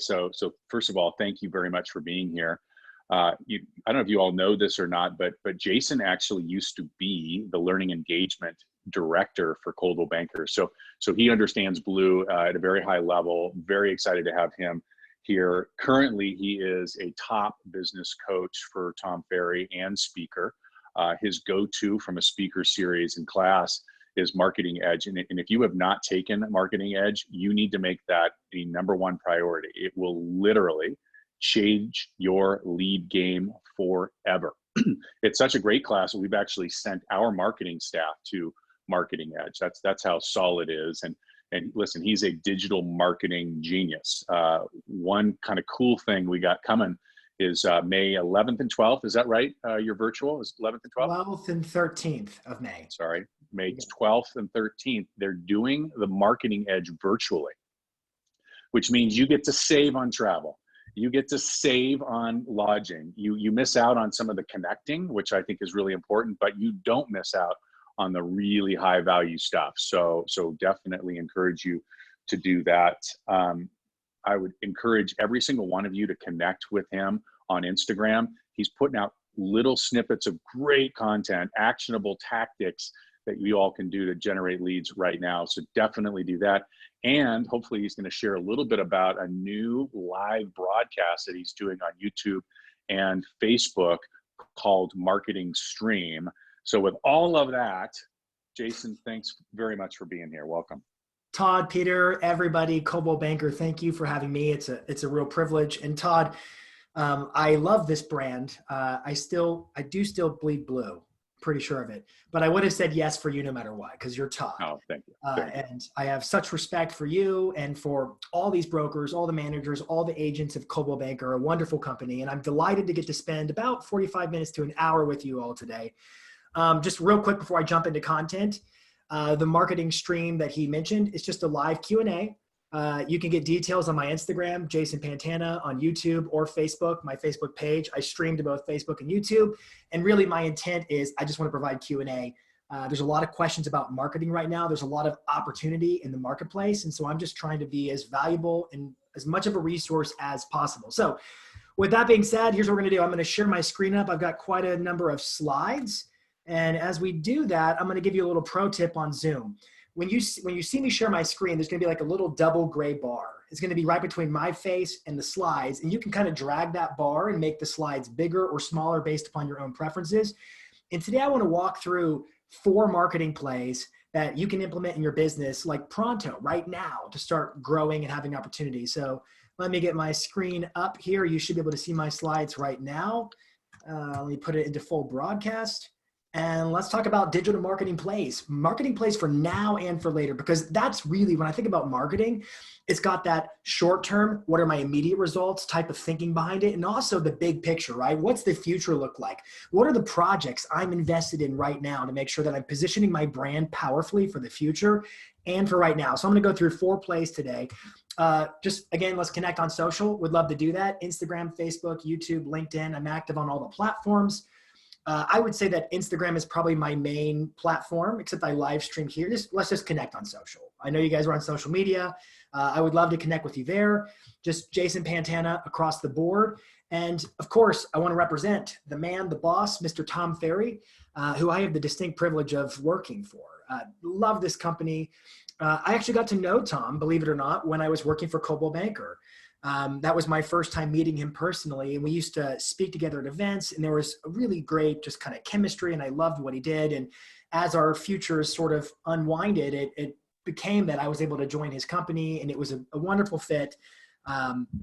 So first of all, thank you very much for being here. I don't know if you all know this or not, but Jason actually used to be the learning engagement director for Coldwell Banker. So he understands Blue at a very high level. Very excited to have him here. Currently, he is a top business coach for Tom Ferry and speaker. His go-to from a speaker series and class is Marketing Edge. And if you have not taken Marketing Edge, you need to make that the #1 priority. It will literally change your lead game forever. It's such a great class. We've actually sent our marketing staff to Marketing Edge. That's how solid it is. And listen, he's a digital marketing genius. One kind of cool thing we got coming is May 11th and 12th. Is that right? Your virtual is 11th and 12th? 12th and 13th of May. Sorry, May 12th and 13th. They're doing the Marketing Edge virtually, which means you get to save on travel. You get to save on lodging. You miss out on some of the connecting, which I think is really important, but you don't miss out on the really high value stuff. So definitely encourage you to do that. I would encourage every single one of you to connect with him on Instagram. He's putting out little snippets of great content, actionable tactics that you all can do to generate leads right now. So definitely do that. And hopefully he's going to share a little bit about a new live broadcast that he's doing on YouTube and Facebook called Marketing Stream. So with all of that, Jason, thanks very much for being here. Welcome. Todd, Peter, everybody, Coldwell Banker, thank you for having me. It's a real privilege. And Todd, I love this brand. I do still bleed blue, pretty sure of it. But I would have said yes for you no matter what, because you're Todd. Oh, thank you. And I have such respect for you and for all these brokers, all the managers, all the agents of Coldwell Banker, a wonderful company. And I'm delighted to get to spend about 45 minutes to an hour with you all today. Just real quick before I jump into content, the marketing stream that he mentioned is just a live Q&A. You can get details on my Instagram, Jason Pantana, on YouTube or Facebook, my Facebook page. I stream to both Facebook and YouTube. And really my intent is I just want to provide Q&A. There's a lot of questions about marketing right now. There's a lot of opportunity in the marketplace. And so I'm just trying to be as valuable and as much of a resource as possible. So with that being said, here's what we're going to do. I'm going to share my screen up. I've got quite a number of slides. And as we do that, I'm going to give you a little pro tip on Zoom. When you see me share my screen, there's going to be like a little double gray bar. It's going to be right between my face and the slides. And you can kind of drag that bar and make the slides bigger or smaller based upon your own preferences. And today I want to walk through 4 marketing plays that you can implement in your business like pronto, right now, to start growing and having opportunities. So let me get my screen up here. You should be able to see my slides right now. Let me put it into full broadcast. And let's talk about digital marketing plays for now and for later, because that's really, when I think about marketing, it's got that short term, what are my immediate results type of thinking behind it. And also the big picture, right? What's the future look like? What are the projects I'm invested in right now to make sure that I'm positioning my brand powerfully for the future and for right now? So I'm going to go through 4 plays today. Just again, let's connect on social. Would love to do that. Instagram, Facebook, YouTube, LinkedIn. I'm active on all the platforms. I would say that Instagram is probably my main platform, except I live stream here. Let's just connect on social. I know you guys are on social media. I would love to connect with you there. Just Jason Pantana across the board. And of course, I want to represent the man, the boss, Mr. Tom Ferry, who I have the distinct privilege of working for. Love this company. I actually got to know Tom, believe it or not, when I was working for Coldwell Banker. That was my first time meeting him personally. And we used to speak together at events, and there was a really great just kind of chemistry, and I loved what he did. And as our futures sort of unwinded, it became that I was able to join his company, and it was a wonderful fit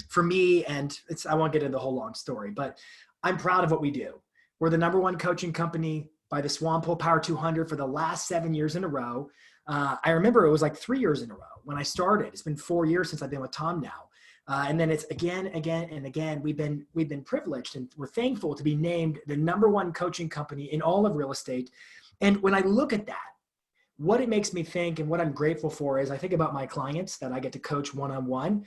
for me. And I won't get into the whole long story, but I'm proud of what we do. We're the #1 coaching company by the Swampole Power 200 for the last 7 years in a row. I remember it was like 3 years in a row when I started. It's been 4 years since I've been with Tom now. And then it's again, and again, we've been privileged, and we're thankful to be named the #1 coaching company in all of real estate. And when I look at that, what it makes me think and what I'm grateful for is I think about my clients that I get to coach one-on-one.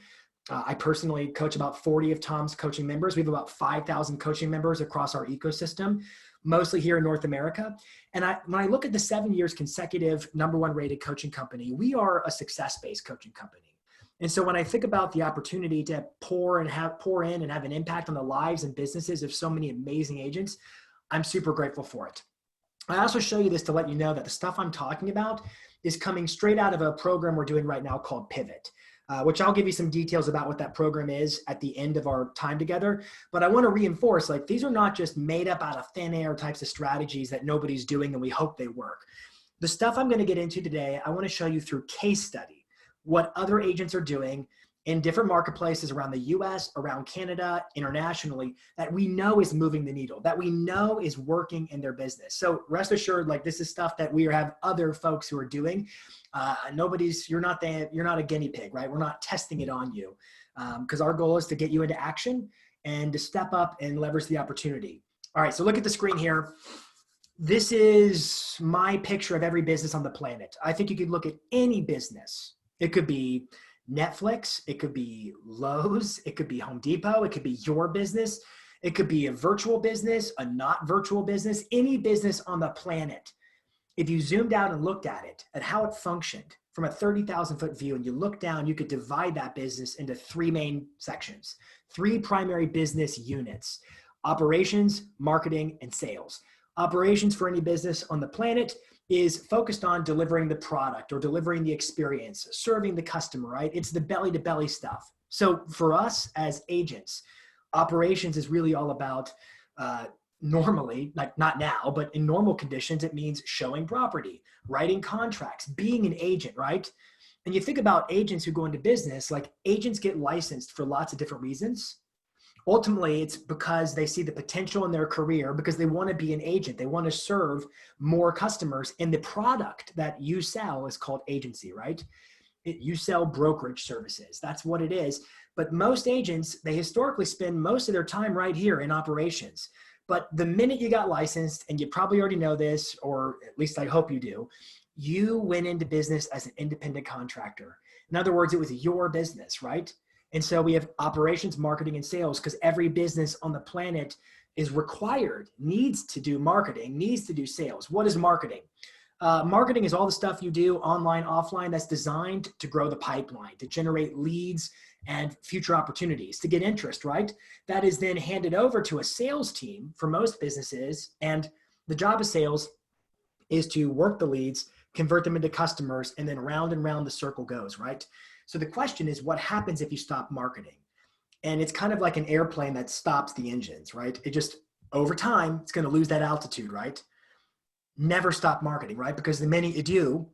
I personally coach about 40 of Tom's coaching members. We have about 5,000 coaching members across our ecosystem, mostly here in North America. And when I look at the 7 years consecutive #1 rated coaching company, we are a success-based coaching company. And so when I think about the opportunity to pour in and have an impact on the lives and businesses of so many amazing agents, I'm super grateful for it. I also show you this to let you know that the stuff I'm talking about is coming straight out of a program we're doing right now called Pivot, which I'll give you some details about what that program is at the end of our time together. But I want to reinforce, like, these are not just made up out of thin air types of strategies that nobody's doing and we hope they work. The stuff I'm going to get into today, I want to show you through case study what other agents are doing in different marketplaces around the US, around Canada, internationally, that we know is moving the needle, that we know is working in their business. So rest assured, like, this is stuff that we have other folks who are doing. You're not a guinea pig, right? We're not testing it on you, because our goal is to get you into action and to step up and leverage the opportunity. All right, so look at the screen here. This is my picture of every business on the planet. I think you could look at any business. It could be Netflix, it could be Lowe's, it could be Home Depot, it could be your business, it could be a virtual business, a not virtual business, any business on the planet. If you zoomed out and looked at it, at how it functioned from a 30,000-foot view, and you look down, you could divide that business into three main sections, three primary business units: operations, marketing, and sales. Operations for any business on the planet is focused on delivering the product or delivering the experience, serving the customer, right? It's the belly to belly stuff. So for us as agents, operations is really all about, normally, like not now, but in normal conditions, it means showing property, writing contracts, being an agent, right? And you think about agents who go into business, like, agents get licensed for lots of different reasons. Ultimately, it's because they see the potential in their career, because they want to be an agent. They want to serve more customers. And the product that you sell is called agency, right? You sell brokerage services. That's what it is. But most agents, they historically spend most of their time right here in operations. But the minute you got licensed, and you probably already know this, or at least I hope you do, you went into business as an independent contractor. In other words, it was your business, right? And so we have operations, marketing, and sales, because every business on the planet is required, needs to do marketing, needs to do sales. What is marketing? Marketing is all the stuff you do online, offline, that's designed to grow the pipeline, to generate leads and future opportunities, to get interest, right? That is then handed over to a sales team for most businesses. And the job of sales is to work the leads, convert them into customers, and then round and round the circle goes, right? So the question is, what happens if you stop marketing? And it's kind of like an airplane that stops the engines, right? It just, over time, it's going to lose that altitude, right? Never stop marketing, right? Because the minute you do,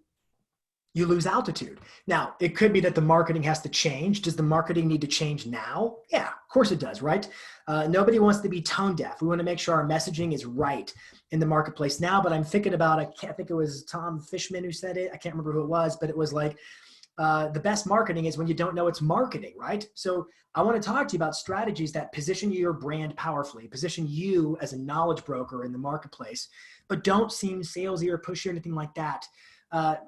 you lose altitude. Now, it could be that the marketing has to change. Does the marketing need to change now? Yeah, of course it does, right? Nobody wants to be tone deaf. We want to make sure our messaging is right in the marketplace now. But I'm thinking about, I think it was Tom Fishman who said it. I can't remember who it was, but it was like, the best marketing is when you don't know it's marketing, right? So I want to talk to you about strategies that position your brand powerfully, position you as a knowledge broker in the marketplace, but don't seem salesy or pushy or anything like that.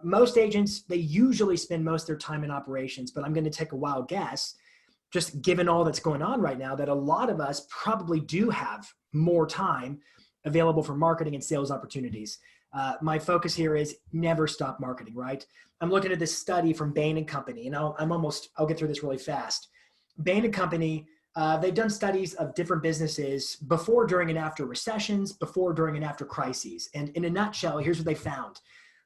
Most agents, they usually spend most of their time in operations, but I'm going to take a wild guess, just given all that's going on right now, that a lot of us probably do have more time available for marketing and sales opportunities. My focus here is never stop marketing, right? I'm looking at this study from Bain & Company, and I'll get through this really fast. Bain & Company, they've done studies of different businesses before, during, and after recessions, before, during, and after crises. And in a nutshell, here's what they found.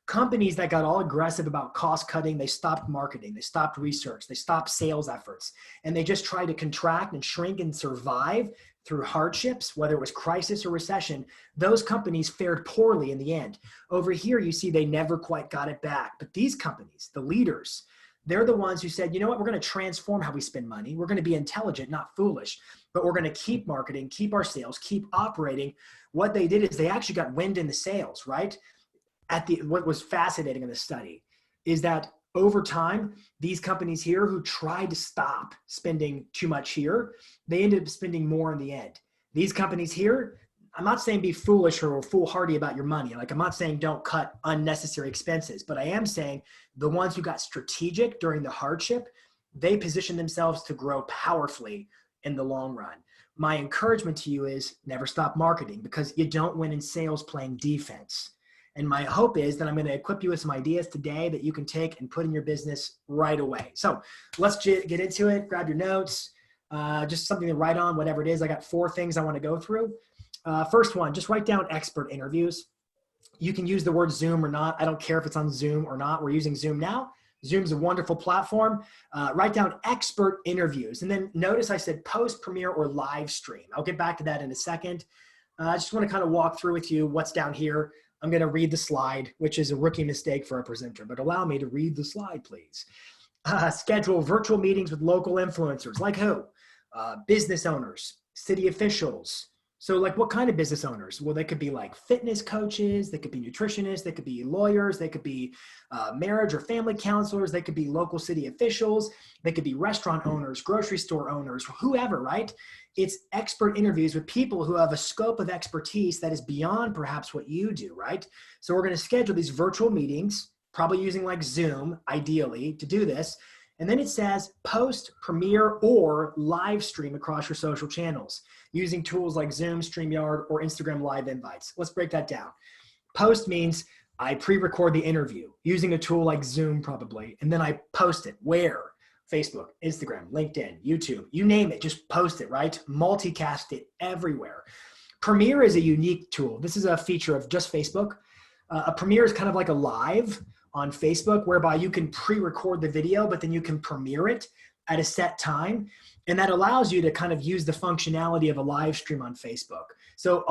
Companies that got all aggressive about cost cutting, they stopped marketing, they stopped research, they stopped sales efforts, and they just tried to contract and shrink and survive through hardships, whether it was crisis or recession. Those companies fared poorly in the end. Over here, you see they never quite got it back. But these companies, the leaders, they're the ones who said, you know what, we're going to transform how we spend money. We're going to be intelligent, not foolish, but we're going to keep marketing, keep our sales, keep operating. What they did is they actually got wind in the sails, right? What was fascinating in the study is that over time, these companies here who tried to stop spending too much here, they ended up spending more in the end. These companies here, I'm not saying be foolish or foolhardy about your money. Like, I'm not saying don't cut unnecessary expenses, but I am saying the ones who got strategic during the hardship, they position themselves to grow powerfully in the long run. My encouragement to you is never stop marketing, because you don't win in sales playing defense. And my hope is that I'm going to equip you with some ideas today that you can take and put in your business right away. So let's get into it. Grab your notes, just something to write on, whatever it is. I got 4 things I want to go through. First one, just write down expert interviews. You can use the word Zoom or not. I don't care if it's on Zoom or not. We're using Zoom now. Zoom's a wonderful platform. Write down expert interviews. And then notice I said post, premiere, or live stream. I'll get back to that in a second. I just want to kind of walk through with you what's down here. I'm going to read the slide, which is a rookie mistake for a presenter, but allow me to read the slide, please. Schedule virtual meetings with local influencers. Like who? Business owners, city officials. So like what kind of business owners? Well, they could be like fitness coaches, they could be nutritionists, they could be lawyers, they could be marriage or family counselors, they could be local city officials, they could be restaurant owners, grocery store owners, whoever, right? It's expert interviews with people who have a scope of expertise that is beyond perhaps what you do, right? So we're going to schedule these virtual meetings, probably using like Zoom, ideally, to do this. And then it says post, premiere, or live stream across your social channels using tools like Zoom, StreamYard, or Instagram Live invites. Let's break that down. Post means I pre-record the interview using a tool like Zoom probably, and then I post it. Where? Facebook, Instagram, LinkedIn, YouTube, you name it, just post it, right? Multicast it everywhere. Premiere is a unique tool. This is a feature of just Facebook. A premiere is kind of like a live on Facebook, whereby you can pre-record the video, but then you can premiere it at a set time. And that allows you to kind of use the functionality of a live stream on Facebook. So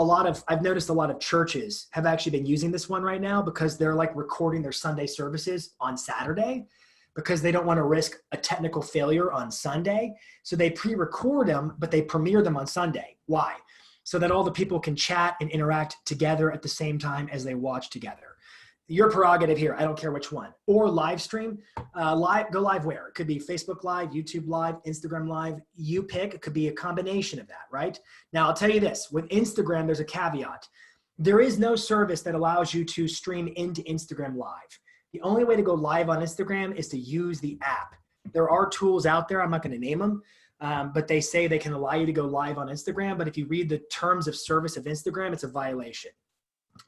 I've noticed a lot of churches have actually been using this one right now because they're like recording their Sunday services on Saturday because they don't want to risk a technical failure on Sunday. So they pre-record them, but they premiere them on Sunday. Why? So that all the people can chat and interact together at the same time as they watch together. Your prerogative here. I don't care which one. Or live stream. Go live where? It could be Facebook Live, YouTube Live, Instagram Live. You pick. It could be a combination of that, right? Now, I'll tell you this. With Instagram, there's a caveat. There is no service that allows you to stream into Instagram Live. The only way to go live on Instagram is to use the app. There are tools out there. I'm not going to name them. But they say they can allow you to go live on Instagram. But if you read the terms of service of Instagram, it's a violation.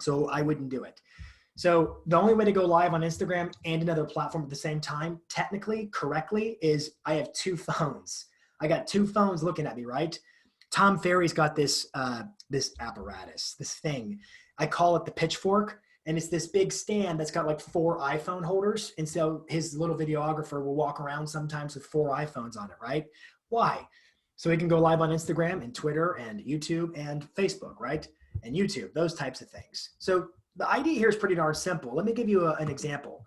So I wouldn't do it. So the only way to go live on Instagram and another platform at the same time, technically, correctly, is I have 2 phones. I got 2 phones looking at me, right? Tom Ferry's got this apparatus, this thing. I call it the pitchfork. And it's this big stand that's got like 4 iPhone holders. And so his little videographer will walk around sometimes with 4 iPhones on it, right? Why? So he can go live on Instagram and Twitter and YouTube and Facebook, right? And YouTube, those types of things. So the idea here is pretty darn simple. Let me give you an example.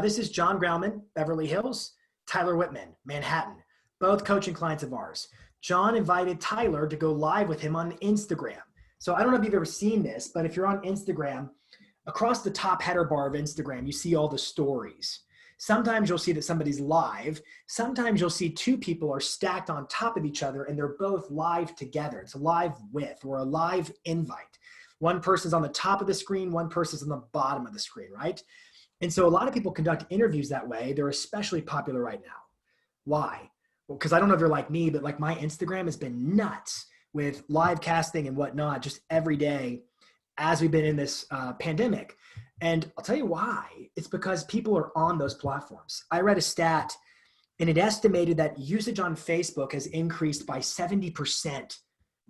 This is John Grauman, Beverly Hills, Tyler Whitman, Manhattan, both coaching clients of ours. John invited Tyler to go live with him on Instagram. So I don't know if you've ever seen this, but if you're on Instagram, across the top header bar of Instagram, you see all the stories. Sometimes you'll see that somebody's live. Sometimes you'll see 2 people are stacked on top of each other and they're both live together. It's a live with or a live invite. One person's on the top of the screen, one person's on the bottom of the screen, right? And so a lot of people conduct interviews that way. They're especially popular right now. Why? Well, because I don't know if you're like me, but like my Instagram has been nuts with live casting and whatnot just every day as we've been in this pandemic. And I'll tell you why. It's because people are on those platforms. I read a stat and it estimated that usage on Facebook has increased by 70%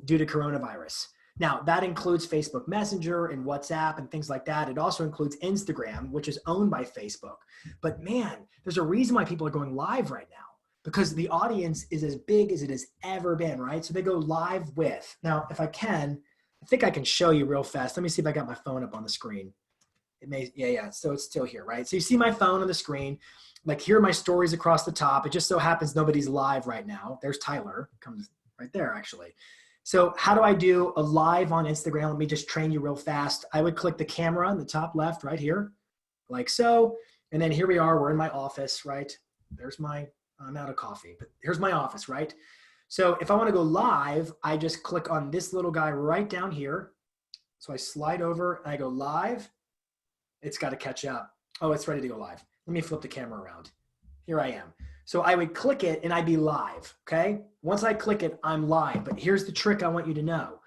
due to coronavirus. Now, that includes Facebook Messenger and WhatsApp and things like that. It also includes Instagram, which is owned by Facebook. But man, there's a reason why people are going live right now because the audience is as big as it has ever been, right? So they go live with. Now, if I think I can show you real fast. Let me see if I got my phone up on the screen. It may, yeah. So it's still here, right? So you see my phone on the screen. Like here are my stories across the top. It just so happens nobody's live right now. There's Tyler, comes right there actually. So how do I do a live on Instagram? Let me just train you real fast. I would click the camera in the top left right here, like so. And then here we are, we're in my office, right? There's I'm out of coffee, but here's my office, right? So if I want to go live, I just click on this little guy right down here. So I slide over and I go live. It's got to catch up. Oh, it's ready to go live. Let me flip the camera around. Here I am. So I would click it and I'd be live, okay? Once I click it, I'm live. But here's the trick I want you to know.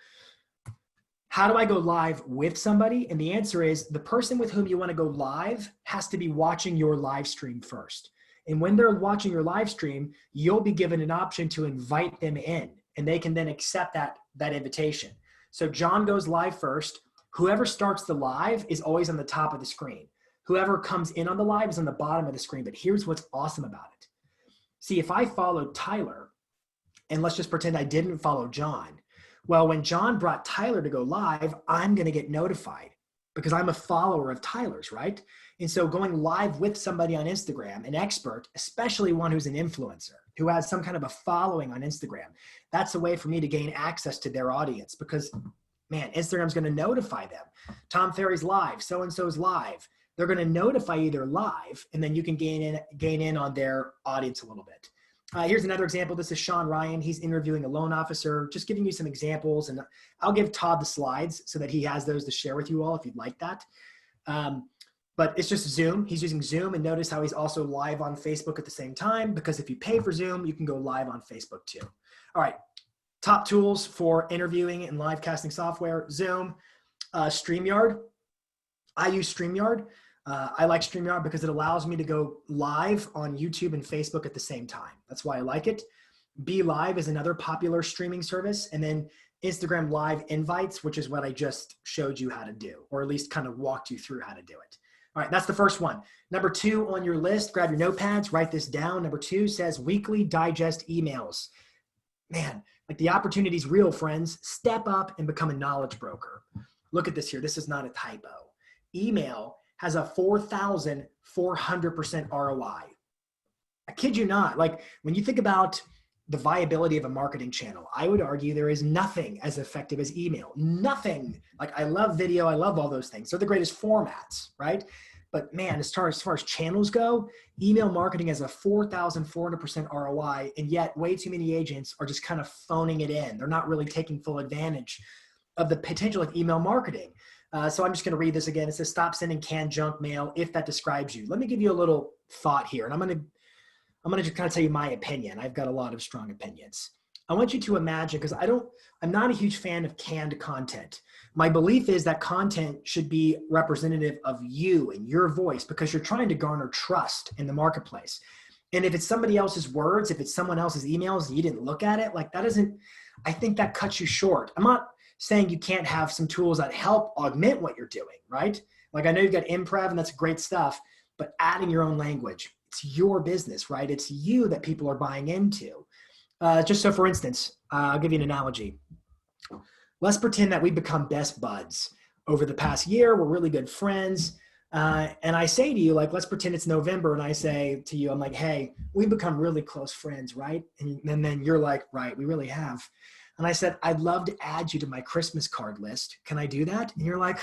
How do I go live with somebody? And the answer is the person with whom you want to go live has to be watching your live stream first. And when they're watching your live stream, you'll be given an option to invite them in, and they can then accept that invitation. So John goes live first. Whoever starts the live is always on the top of the screen. Whoever comes in on the live is on the bottom of the screen. But here's what's awesome about it. See, if I followed Tyler, and let's just pretend I didn't follow John, well, when John brought Tyler to go live, I'm going to get notified because I'm a follower of Tyler's, right? And so going live with somebody on Instagram, an expert, especially one who's an influencer, who has some kind of a following on Instagram, that's a way for me to gain access to their audience because, man, Instagram's going to notify them. Tom Ferry's live, so-and-so's live. They're going to notify you they're live, and then you can gain in on their audience a little bit. Here's another example. This is Sean Ryan. He's interviewing a loan officer, just giving you some examples. And I'll give Todd the slides so that he has those to share with you all if you'd like that. But it's just Zoom. He's using Zoom, and notice how he's also live on Facebook at the same time, because if you pay for Zoom, you can go live on Facebook too. All right, top tools for interviewing and live casting software: Zoom, StreamYard. I use StreamYard. I like StreamYard because it allows me to go live on YouTube and Facebook at the same time. That's why I like it. Be Live is another popular streaming service. And then Instagram Live Invites, which is what I just showed you how to do, or at least kind of walked you through how to do it. All right, that's the first one. Number 2 on your list, grab your notepads, write this down. Number 2 says weekly digest emails. Man, like the opportunity is real, friends. Step up and become a knowledge broker. Look at this here. This is not a typo. Email has a 4,400% ROI. I kid you not. Like when you think about the viability of a marketing channel, I would argue there is nothing as effective as email. Nothing. Like I love video. I love all those things. They're the greatest formats, right? But man, as far as channels go, email marketing has a 4,400% ROI. And yet way too many agents are just kind of phoning it in. They're not really taking full advantage of the potential of email marketing. So I'm just going to read this again. It says, stop sending canned junk mail if that describes you. Let me give you a little thought here. And I'm going to just kind of tell you my opinion. I've got a lot of strong opinions. I want you to imagine, because I'm not a huge fan of canned content. My belief is that content should be representative of you and your voice, because you're trying to garner trust in the marketplace. And if it's somebody else's words, if it's someone else's emails, and you didn't look at it, like that isn't, I think that cuts you short. I'm not saying you can't have some tools that help augment what you're doing, right? Like I know you've got improv and that's great stuff, but adding your own language, it's your business, right? It's you that people are buying into. Just so for instance, I'll give you an analogy. Let's pretend that we become best buds over the past year. We're really good friends. And I say to you, like, let's pretend it's November. And I say to you, I'm like, hey, we've become really close friends, right? And then you're like, right, we really have. And I said, I'd love to add you to my Christmas card list. Can I do that? And you're like,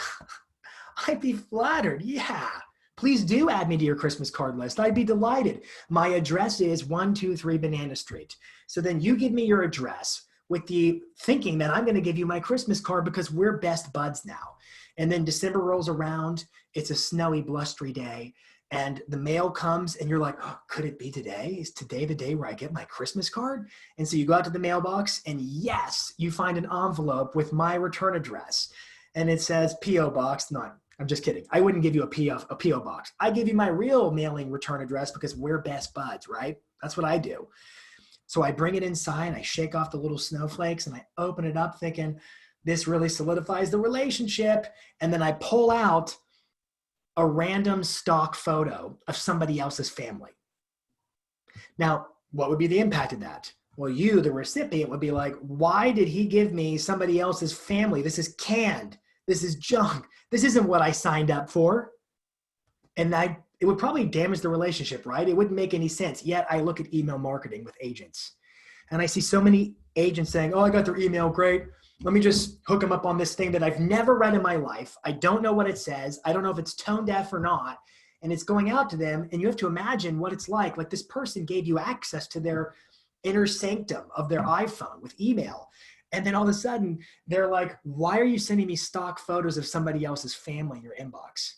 I'd be flattered. Yeah, please do add me to your Christmas card list. I'd be delighted. My address is 123 Banana Street. So then you give me your address with the thinking that I'm going to give you my Christmas card because we're best buds now. And then December rolls around. It's a snowy, blustery day. And the mail comes and you're like, oh, could it be today? Is today the day where I get my Christmas card? And so you go out to the mailbox and yes, you find an envelope with my return address. And it says P.O. Box. No, I'm just kidding. I wouldn't give you a P.O. Box. I give you my real mailing return address because we're best buds, right? That's what I do. So I bring it inside, I shake off the little snowflakes and I open it up thinking this really solidifies the relationship. And then I pull out a random stock photo of somebody else's family. Now, what would be the impact of that? Well, you, the recipient, would be like, why did he give me somebody else's family? This is canned. This is junk. This isn't what I signed up for. And it would probably damage the relationship, right? It wouldn't make any sense. Yet I look at email marketing with agents and I see so many agents saying, oh, I got their email. Great. Let me just hook them up on this thing that I've never read in my life. I don't know what it says. I don't know if it's tone deaf or not. And it's going out to them. And you have to imagine what it's like. Like this person gave you access to their inner sanctum of their iPhone with email. And then all of a sudden they're like, why are you sending me stock photos of somebody else's family in your inbox?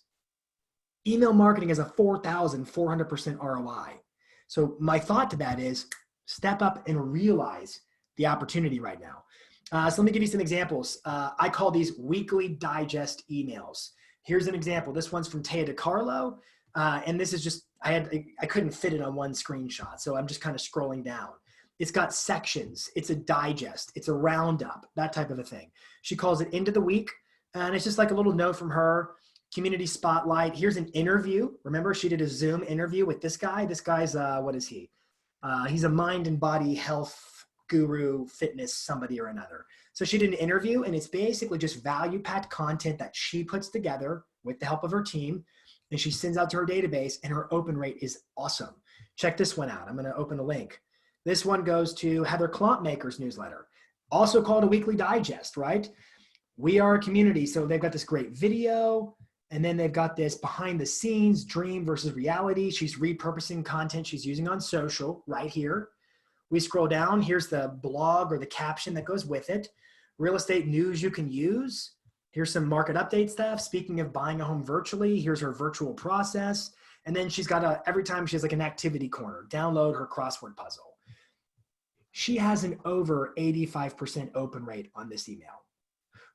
Email marketing has a 4,400% ROI. So my thought to that is step up and realize the opportunity right now. So let me give you some examples. I call these weekly digest emails. Here's an example. This one's from Taya DeCarlo. And this is just, I couldn't fit it on one screenshot. So I'm just kind of scrolling down. It's got sections. It's a digest. It's a roundup, that type of a thing. She calls it End of the Week. And it's just like a little note from her. Community spotlight. Here's an interview. Remember, she did a Zoom interview with this guy. This guy's, what is he? He's a mind and body health guru, fitness, somebody or another. So she did an interview, and it's basically just value-packed content that she puts together with the help of her team, and she sends out to her database, and her open rate is awesome. Check this one out. I'm going to open a link. This one goes to Heather Klompmaker's newsletter, also called a weekly digest, right? We are a community. So they've got this great video, and then they've got this behind the scenes dream versus reality. She's repurposing content she's using on social right here. We scroll down. Here's the blog or the caption that goes with it. Real estate news you can use. Here's some market update stuff. Speaking of buying a home virtually, here's her virtual process. And then she's got every time she has like an activity corner, download her crossword puzzle. She has an over 85% open rate on this email.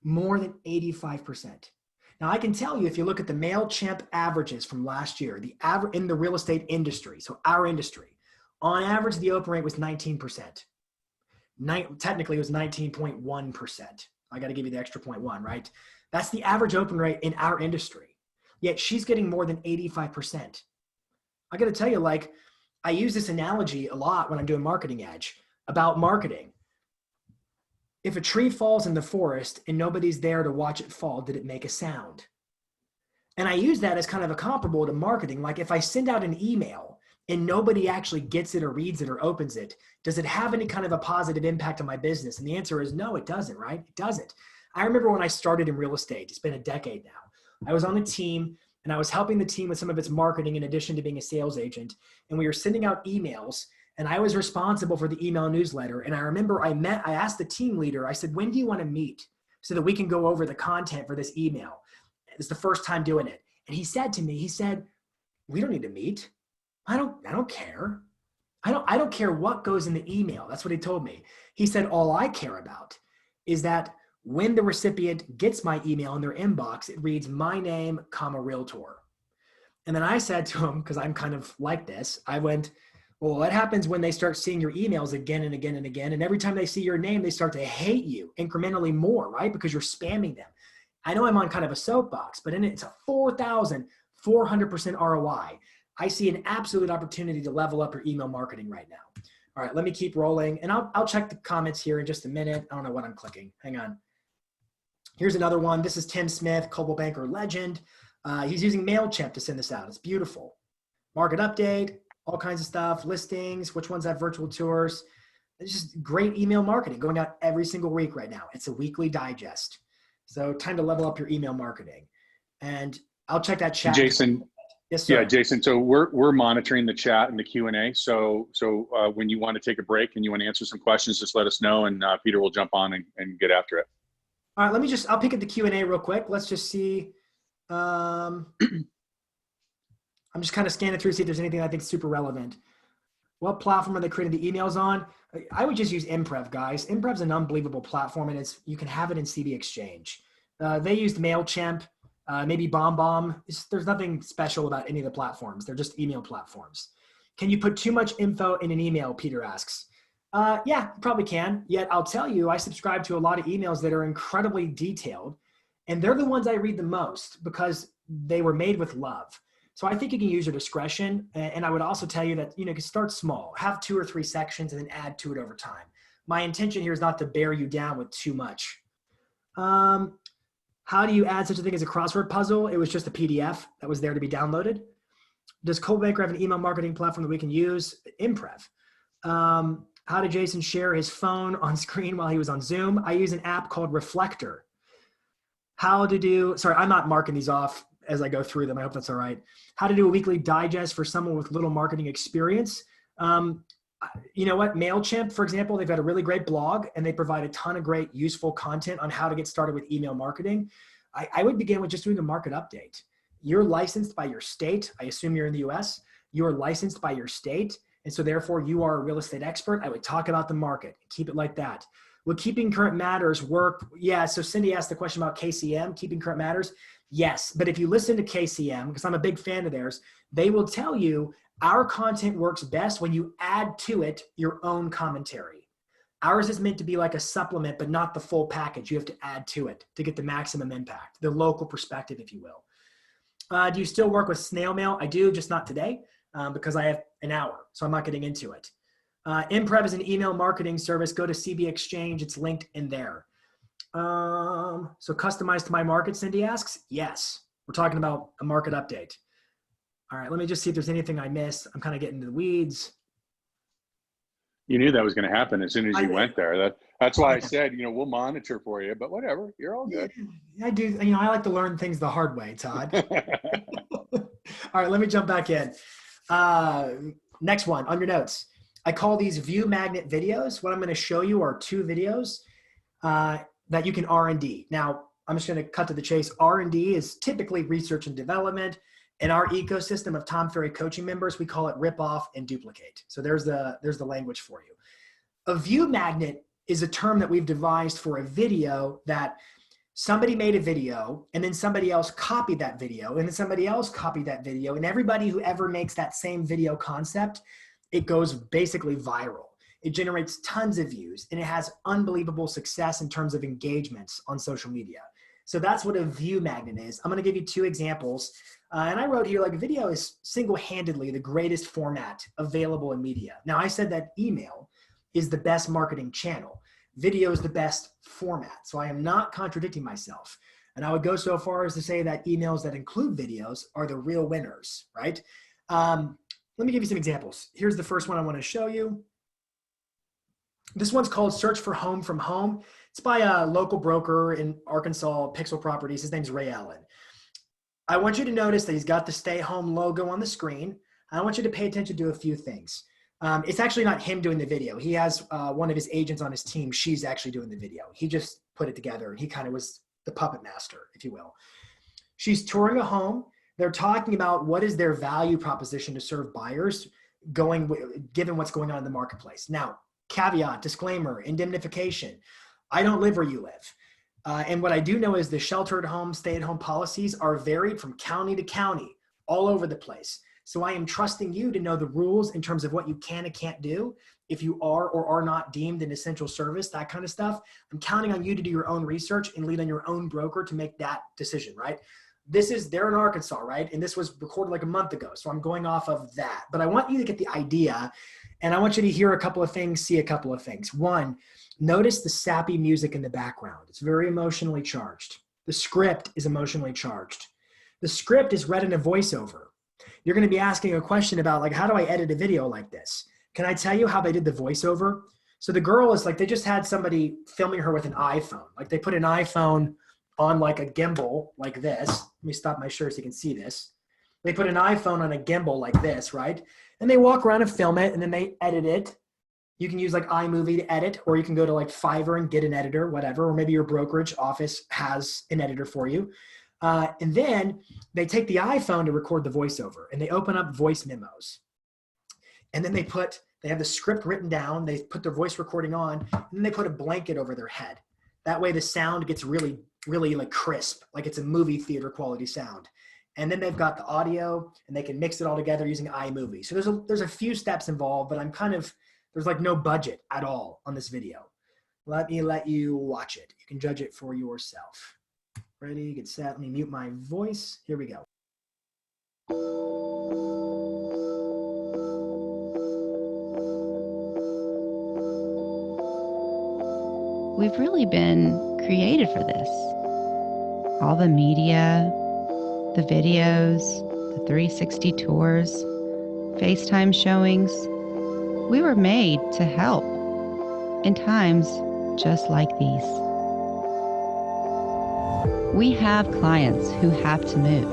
More than 85%. Now I can tell you, if you look at the MailChimp averages from last year, the average in the real estate industry, so our industry, on average, the open rate was 19%. Technically, it was 19.1%. I got to give you the extra 0.1, right? That's the average open rate in our industry. Yet she's getting more than 85%. I got to tell you, like, I use this analogy a lot when I'm doing Marketing Edge about marketing. If a tree falls in the forest and nobody's there to watch it fall, did it make a sound? And I use that as kind of a comparable to marketing. Like if I send out an email and nobody actually gets it or reads it or opens it, does it have any kind of a positive impact on my business? And the answer is no, it doesn't, right? It doesn't. I remember when I started in real estate, it's been a decade now. I was on a team and I was helping the team with some of its marketing in addition to being a sales agent. And we were sending out emails and I was responsible for the email newsletter. And I remember I asked the team leader, I said, when do you want to meet so that we can go over the content for this email? It's the first time doing it. And he said to me, he said, we don't need to meet. I don't care. I don't care what goes in the email. That's what he told me. He said, all I care about is that when the recipient gets my email in their inbox, it reads my name, realtor. And then I said to him, because I'm kind of like this, I went, well, what happens when they start seeing your emails again and again and again? And every time they see your name, they start to hate you incrementally more, right? Because you're spamming them. I know I'm on kind of a soapbox, but in it, it's a 4,400% ROI. I see an absolute opportunity to level up your email marketing right now. All right, let me keep rolling. And I'll check the comments here in just a minute. I don't know what I'm clicking. Hang on. Here's another one. This is Tim Smith, Coldwell Banker legend. He's using MailChimp to send this out. It's beautiful. Market update, all kinds of stuff, listings, which ones have virtual tours. It's just great email marketing going out every single week right now. It's a weekly digest. So time to level up your email marketing. And I'll check that chat. Jason. Yes, sir. Yeah, Jason. So we're monitoring the chat and the Q&A. So when you want to take a break and you want to answer some questions, just let us know, and Peter will jump on and get after it. All right, I'll pick at the Q&A real quick. Let's just see. I'm just kind of scanning through to see if there's anything I think is super relevant. What platform are they creating the emails on? I would just use Imprev, guys. Imprev's an unbelievable platform, and you can have it in CB Exchange. They used MailChimp. Maybe BombBomb. There's nothing special about any of the platforms. They're just email platforms. Can you put too much info in an email, Peter asks. Yeah, you probably can. Yet I'll tell you, I subscribe to a lot of emails that are incredibly detailed, and they're the ones I read the most because they were made with love. So I think you can use your discretion. And I would also tell you that, you can start small, have 2 or 3 sections and then add to it over time. My intention here is not to bear you down with too much. How do you add such a thing as a crossword puzzle? It was just a PDF that was there to be downloaded. Does Coldwell Banker have an email marketing platform that we can use? Imprev. How did Jason share his phone on screen while he was on Zoom? I use an app called Reflector. Sorry, I'm not marking these off as I go through them. I hope that's all right. How to do a weekly digest for someone with little marketing experience. You know what? MailChimp, for example, they've got a really great blog and they provide a ton of great useful content on how to get started with email marketing. I would begin with just doing a market update. You're licensed by your state. I assume you're in the US. You're licensed by your state. And so therefore you are a real estate expert. I would talk about the market, keep it like that. Would keeping current matters work? Yeah. So Cindy asked the question about KCM, keeping current matters. Yes. But if you listen to KCM, because I'm a big fan of theirs, they will tell you our content works best when you add to it your own commentary. Ours is meant to be like a supplement, but not the full package. You have to add to it to get the maximum impact, the local perspective, if you will. Do you still work with snail mail? I do, just not today because I have an hour, so I'm not getting into it. Improv is an email marketing service. Go to CB Exchange. It's linked in there. So customized to my market, Cindy asks. Yes, we're talking about a market update. All right, let me just see if there's anything I missed. I'm kind of getting into the weeds. You knew that was going to happen as soon as you went there. That's why I said, we'll monitor for you, but whatever, you're all good. Yeah, I do. I like to learn things the hard way, Todd. All right, let me jump back in. Next one on your notes. I call these view magnet videos. What I'm going to show you are 2 videos that you can R&D. Now, I'm just going to cut to the chase. R&D is typically research and development. In our ecosystem of Tom Ferry coaching members, we call it rip off and duplicate. So there's the language for you. A view magnet is a term that we've devised for a video that somebody made a video and then somebody else copied that video and then somebody else copied that video, and everybody who ever makes that same video concept, it goes basically viral. It generates tons of views and it has unbelievable success in terms of engagements on social media. So that's what a view magnet is. I'm going to give you 2 examples. And I wrote here, like, video is single-handedly the greatest format available in media. Now, I said that email is the best marketing channel. Video is the best format. So I am not contradicting myself. And I would go so far as to say that emails that include videos are the real winners, right? Let me give you some examples. Here's the first one I want to show you. This one's called Search for Home from Home. It's by a local broker in Arkansas, Pixel Properties. His name's Ray Allen. I want you to notice that he's got the Stay Home logo on the screen. I want you to pay attention to a few things. It's actually not him doing the video. He has one of his agents on his team. She's actually doing the video. He just put it together, and he kind of was the puppet master, if you will. She's touring a home. They're talking about what is their value proposition to serve buyers given what's going on in the marketplace. Now, caveat, disclaimer, indemnification. I don't live where you live. And what I do know is the shelter at home, stay at home policies are varied from county to county, all over the place. So I am trusting you to know the rules in terms of what you can and can't do. If you are or are not deemed an essential service, that kind of stuff. I'm counting on you to do your own research and lead on your own broker to make that decision, right? They're in Arkansas, right? And this was recorded like a month ago. So I'm going off of that. But I want you to get the idea, and I want you to hear a couple of things, see a couple of things. One, notice the sappy music in the background. It's very emotionally charged. The script is emotionally charged. The script is read in a voiceover. You're going to be asking a question about, like, how do I edit a video like this? Can I tell you how they did the voiceover? So the girl is like, they just had somebody filming her with an iPhone. Like, they put an iPhone on like a gimbal like this. Let me stop my shirt so you can see this. They put an iPhone on a gimbal like this, right? And they walk around and film it, and then they edit it. You can use like iMovie to edit, or you can go to like Fiverr and get an editor, whatever, or maybe your brokerage office has an editor for you. And then they take the iPhone to record the voiceover, and they open up voice memos. And then they have the script written down, they put their voice recording on, and then they put a blanket over their head. That way the sound gets really, really like crisp, like it's a movie theater quality sound. And then they've got the audio, and they can mix it all together using iMovie. So there's a few steps involved, but there's like no budget at all on this video. Let me let you watch it. You can judge it for yourself. Ready, get set. Let me mute my voice. Here we go. We've really been created for this. All the media, the videos, the 360 tours, FaceTime showings. We were made to help in times just like these. We have clients who have to move.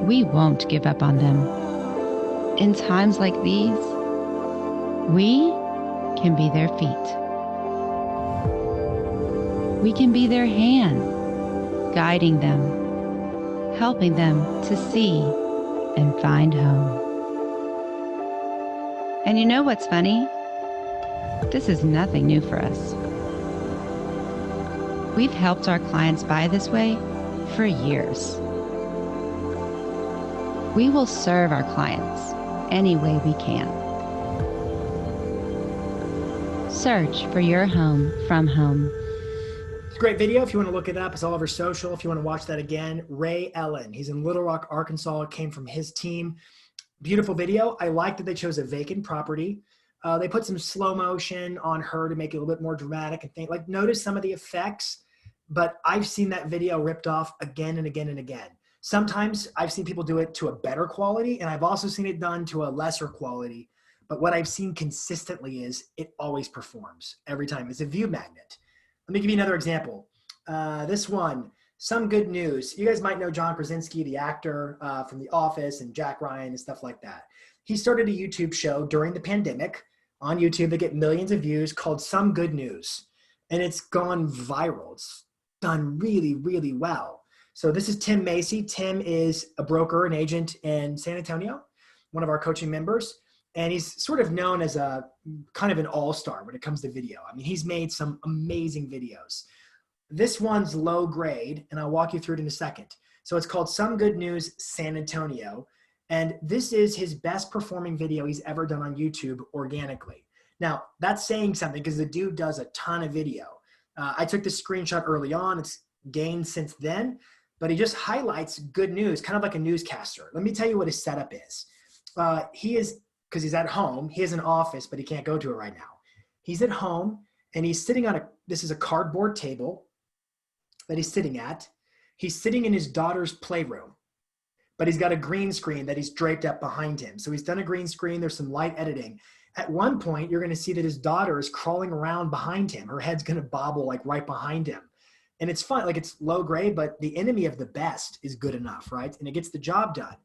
We won't give up on them. In times like these, we can be their feet. We can be their hand, guiding them, helping them to see and find home. And you know what's funny? This is nothing new for us. We've helped our clients buy this way for years. We will serve our clients any way we can. Search for your home from home. It's a great video. If you want to look it up, it's all over social. If you want to watch that again, Ray Ellen. He's in Little Rock, Arkansas. It came from his team. Beautiful video. I like that they chose a vacant property. They put some slow motion on her to make it a little bit more dramatic and think, like, notice some of the effects, but I've seen that video ripped off again and again and again. Sometimes I've seen people do it to a better quality, and I've also seen it done to a lesser quality. But what I've seen consistently is it always performs every time. It's a view magnet. Let me give you another example. This one, Some Good News. You guys might know John Krasinski, the actor from The Office and Jack Ryan and stuff like that. He started a YouTube show during the pandemic on YouTube that get millions of views called Some Good News. And it's gone viral. It's done really, really well. So this is Tim Macy. Tim is a broker, an agent in San Antonio, one of our coaching members. And he's sort of known as a kind of an all-star when it comes to video. I mean, he's made some amazing videos. This one's low grade, and I'll walk you through it in a second. So it's called Some Good News San Antonio. And this is his best performing video he's ever done on YouTube organically. Now, that's saying something because the dude does a ton of video. I took this screenshot early on. It's gained since then, but he just highlights good news, kind of like a newscaster. Let me tell you what his setup is. Because he's at home, he has an office, but he can't go to it right now. He's at home, and he's sitting on this is a cardboard table that he's sitting at. He's sitting in his daughter's playroom, but he's got a green screen that he's draped up behind him. So he's done a green screen. There's some light editing. At one point, you're going to see that his daughter is crawling around behind him. Her head's going to bobble like right behind him. And it's fun, like it's low grade, but the enemy of the best is good enough, right? And it gets the job done.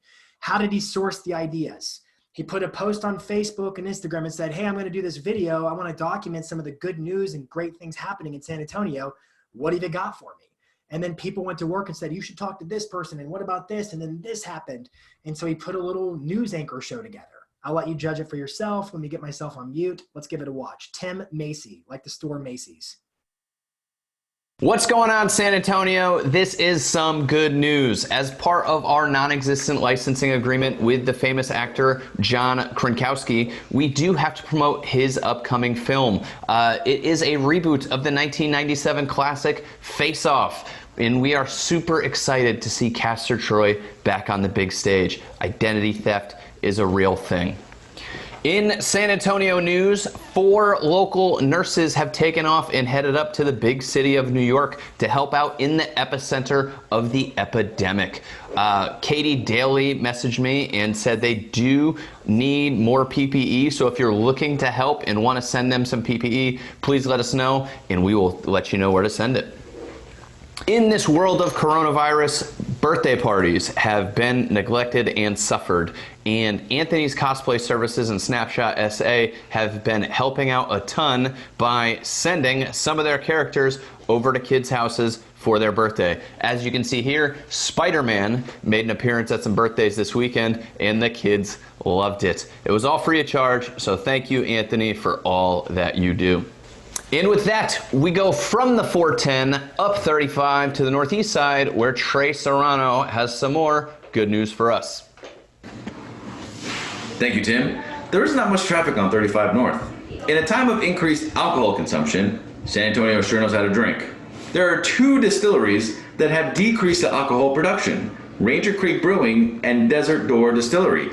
How did he source the ideas? He put a post on Facebook and Instagram and said, hey, I'm going to do this video. I want to document some of the good news and great things happening in San Antonio. What have you got for me? And then people went to work and said, you should talk to this person. And what about this? And then this happened. And so he put a little news anchor show together. I'll let you judge it for yourself. Let me get myself on mute. Let's give it a watch. Tim Macy, like the store Macy's. What's going on, San Antonio? This is Some Good News. As part of our non-existent licensing agreement with the famous actor John Krasinski, we do have to promote his upcoming film. It is a reboot of the 1997 classic Face Off, and we are super excited to see Castor Troy back on the big stage. Identity theft is a real thing. In San Antonio news, 4 local nurses have taken off and headed up to the big city of New York to help out in the epicenter of the epidemic. Katie Daly messaged me and said they do need more PPE, so if you're looking to help and want to send them some PPE, please let us know and we will let you know where to send it. In this world of coronavirus, birthday parties have been neglected and suffered, and Anthony's Cosplay Services and Snapshot SA have been helping out a ton by sending some of their characters over to kids' houses for their birthday. As you can see here, Spider-Man made an appearance at some birthdays this weekend, and the kids loved it. It was all free of charge, so thank you, Anthony, for all that you do. And with that, we go from the 410 up 35 to the northeast side, where Trey Serrano has some more good news for us. Thank you, Tim. There isn't that much traffic on 35 North. In a time of increased alcohol consumption, San Antonio sure knows how to drink. There are 2 distilleries that have decreased the alcohol production, Ranger Creek Brewing and Desert Door Distillery.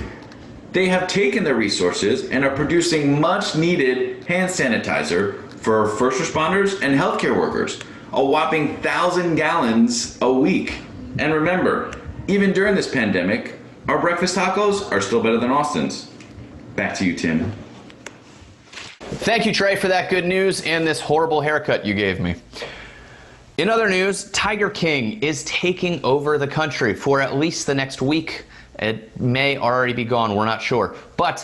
They have taken their resources and are producing much needed hand sanitizer for first responders and healthcare workers, a whopping 1,000 gallons a week. And remember, even during this pandemic, our breakfast tacos are still better than Austin's. Back to you, Tim. Thank you, Trey, for that good news and this horrible haircut you gave me. In other news, Tiger King is taking over the country for at least the next week. It may already be gone, we're not sure. But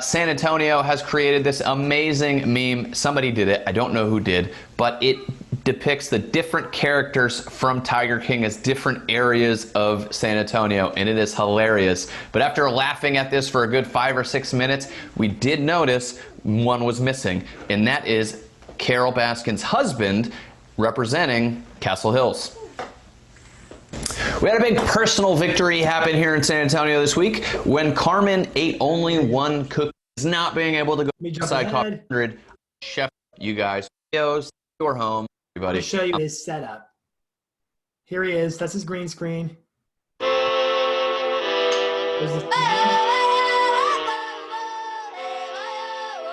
San Antonio has created this amazing meme. Somebody did it, I don't know who did, but it depicts the different characters from Tiger King as different areas of San Antonio, and it is hilarious. But after laughing at this for a good 5 or 6 minutes, we did notice one was missing, and that is Carol Baskin's husband representing Castle Hills. We had a big personal victory happen here in San Antonio this week when Carmen ate only one cookie, not being able to go inside 100. Chef, you guys, videos, your home, everybody. I'll show you his setup. Here he is. That's his green screen.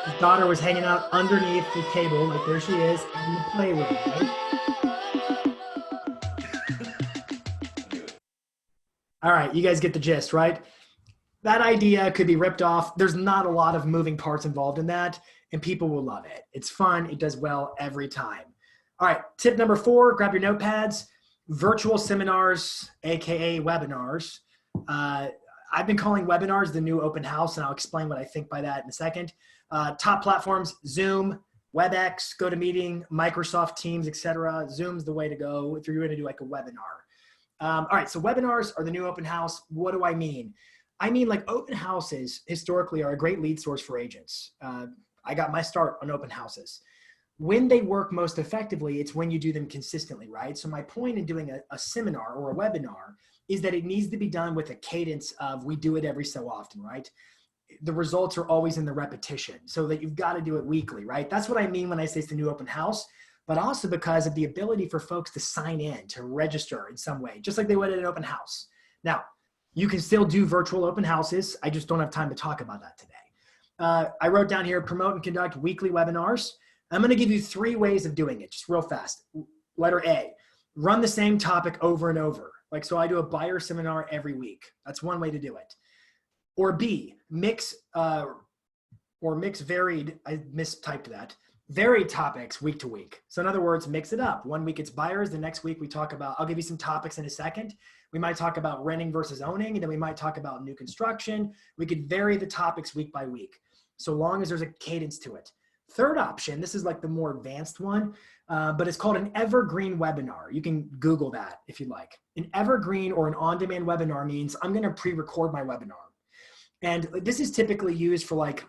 His daughter was hanging out underneath the table, like there she is, in the playroom, right? All right, you guys get the gist, right? That idea could be ripped off. There's not a lot of moving parts involved in that, and people will love it. It's fun. It does well every time. All right, tip number 4, grab your notepads. Virtual seminars, AKA webinars. I've been calling webinars the new open house, and I'll explain what I think by that in a second. Top platforms, Zoom, WebEx, GoToMeeting, Microsoft Teams, etc. Zoom's the way to go if you're going to do like a webinar. All right, so webinars are the new open house. What do I mean? I mean, like, open houses historically are a great lead source for agents. I got my start on open houses. When they work most effectively, it's when you do them consistently, right? So my point in doing a seminar or a webinar is that it needs to be done with a cadence of we do it every so often, right? The results are always in the repetition, so that you've got to do it weekly, right? That's what I mean when I say it's the new open house, but also because of the ability for folks to sign in, to register in some way, just like they would at an open house. Now, you can still do virtual open houses. I just don't have time to talk about that today. I wrote down here, promote and conduct weekly webinars. I'm going to give you 3 ways of doing it, just real fast. Letter A, run the same topic over and over. Like, so I do a buyer seminar every week. That's one way to do it. Or B, mix varied, I mistyped that, varied topics week to week. So in other words, mix it up. One week it's buyers, the next week we talk about, I'll give you some topics in a second. We might talk about renting versus owning, and then we might talk about new construction. We could vary the topics week by week, so long as there's a cadence to it. Third option, this is like the more advanced one, but it's called an evergreen webinar. You can Google that if you'd like. An evergreen or an on-demand webinar means I'm gonna pre-record my webinar. And this is typically used for like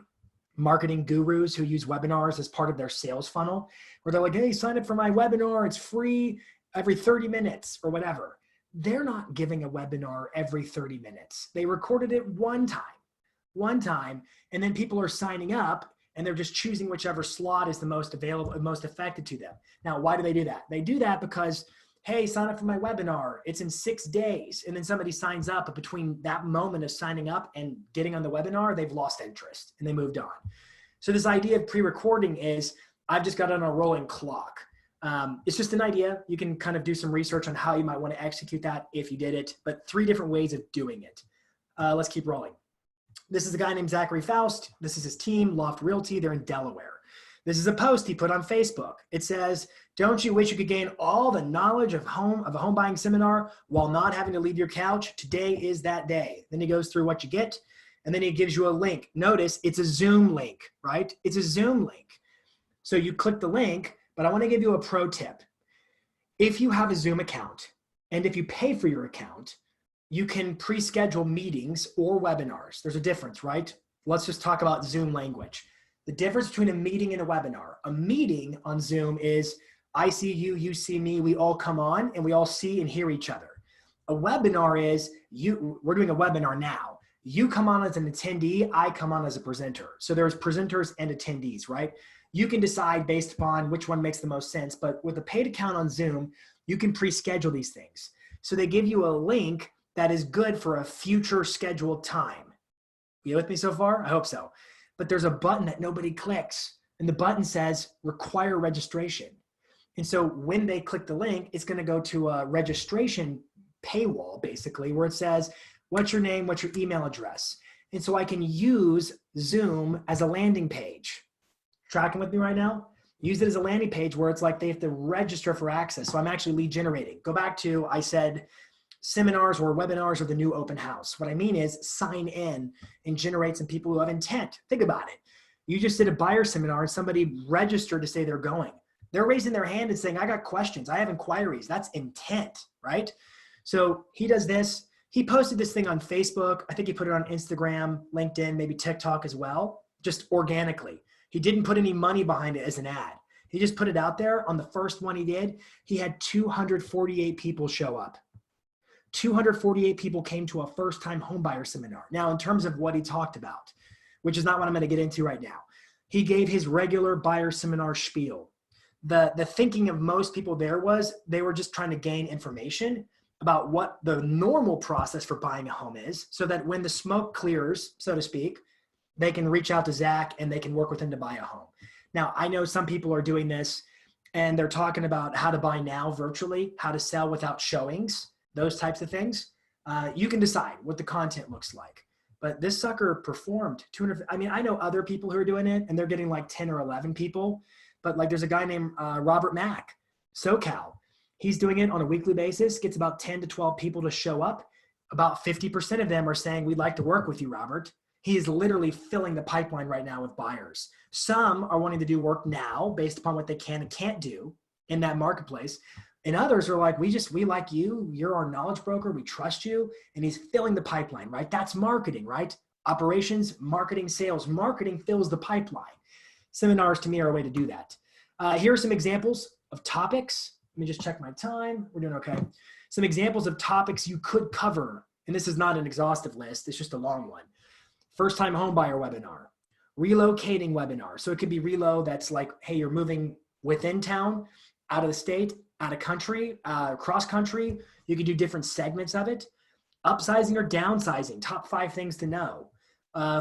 marketing gurus who use webinars as part of their sales funnel, where they're like, hey, sign up for my webinar, it's free every 30 minutes or whatever. They're not giving a webinar every 30 minutes. They recorded it one time, and then people are signing up and they're just choosing whichever slot is the most available, most effective to them. Now, why do they do that? They do that because, hey, sign up for my webinar. It's in 6 days. And then somebody signs up, but between that moment of signing up and getting on the webinar, they've lost interest and they moved on. So this idea of pre-recording is, I've just got on a rolling clock. It's just an idea. You can kind of do some research on how you might want to execute that if you did it, but 3 different ways of doing it. Let's keep rolling. This is a guy named Zachary Faust. This is his team, Loft Realty. They're in Delaware. This is a post he put on Facebook. It says, don't you wish you could gain all the knowledge of a home buying seminar while not having to leave your couch? Today is that day. Then he goes through what you get, and then he gives you a link. Notice it's a Zoom link, right? It's a Zoom link. So you click the link, but I want to give you a pro tip. If you have a Zoom account, and if you pay for your account, you can pre-schedule meetings or webinars. There's a difference, right? Let's just talk about Zoom language. The difference between a meeting and a webinar. A meeting on Zoom is, I see you, you see me, we all come on and we all see and hear each other. A webinar is, we're doing a webinar now. You come on as an attendee, I come on as a presenter. So there's presenters and attendees, right? You can decide based upon which one makes the most sense, but with a paid account on Zoom, you can pre-schedule these things. So they give you a link that is good for a future scheduled time. You with me so far? I hope so. But there's a button that nobody clicks, and the button says require registration. And so when they click the link, it's going to go to a registration paywall, basically, where it says, what's your name, what's your email address? And so I can use Zoom as a landing page. Tracking with me right now? Use it as a landing page where it's like they have to register for access. So I'm actually lead generating. Go back to, I said, seminars or webinars are the new open house. What I mean is sign in and generate some people who have intent. Think about it. You just did a buyer seminar and somebody registered to say they're going. They're raising their hand and saying, I got questions. I have inquiries. That's intent, right? So he does this. He posted this thing on Facebook. I think he put it on Instagram, LinkedIn, maybe TikTok as well, just organically. He didn't put any money behind it as an ad. He just put it out there. On the first one he did, he had 248 people show up. 248 people came to a first-time homebuyer seminar. Now, in terms of what he talked about, which is not what I'm going to get into right now, he gave his regular buyer seminar spiel. The thinking of most people there was they were just trying to gain information about what the normal process for buying a home is, so that when the smoke clears, so to speak, they can reach out to Zach and they can work with him to buy a home. Now, I know some people are doing this and they're talking about how to buy now virtually, how to sell without showings, those types of things. You can decide what the content looks like. But this sucker performed 200. I mean, I know other people who are doing it and they're getting like 10 or 11 people. But like there's a guy named Robert Mack, SoCal. He's doing it on a weekly basis, gets about 10 to 12 people to show up. About 50% of them are saying, we'd like to work with you, Robert. He is literally filling the pipeline right now with buyers. Some are wanting to do work now based upon what they can and can't do in that marketplace. And others are like, we like you. You're our knowledge broker. We trust you. And he's filling the pipeline, right? That's marketing, right? Operations, marketing, sales. Marketing fills the pipeline. Seminars to me are a way to do that. Here are some examples of topics. Let me just check my time. We're doing okay. Some examples of topics you could cover. And this is not an exhaustive list. It's just a long one. First-time homebuyer webinar. Relocating webinar. So it could be relo that's like, hey, you're moving within town, out of the state, out of country, cross country. You could do different segments of it. Upsizing or downsizing, top 5 things to know.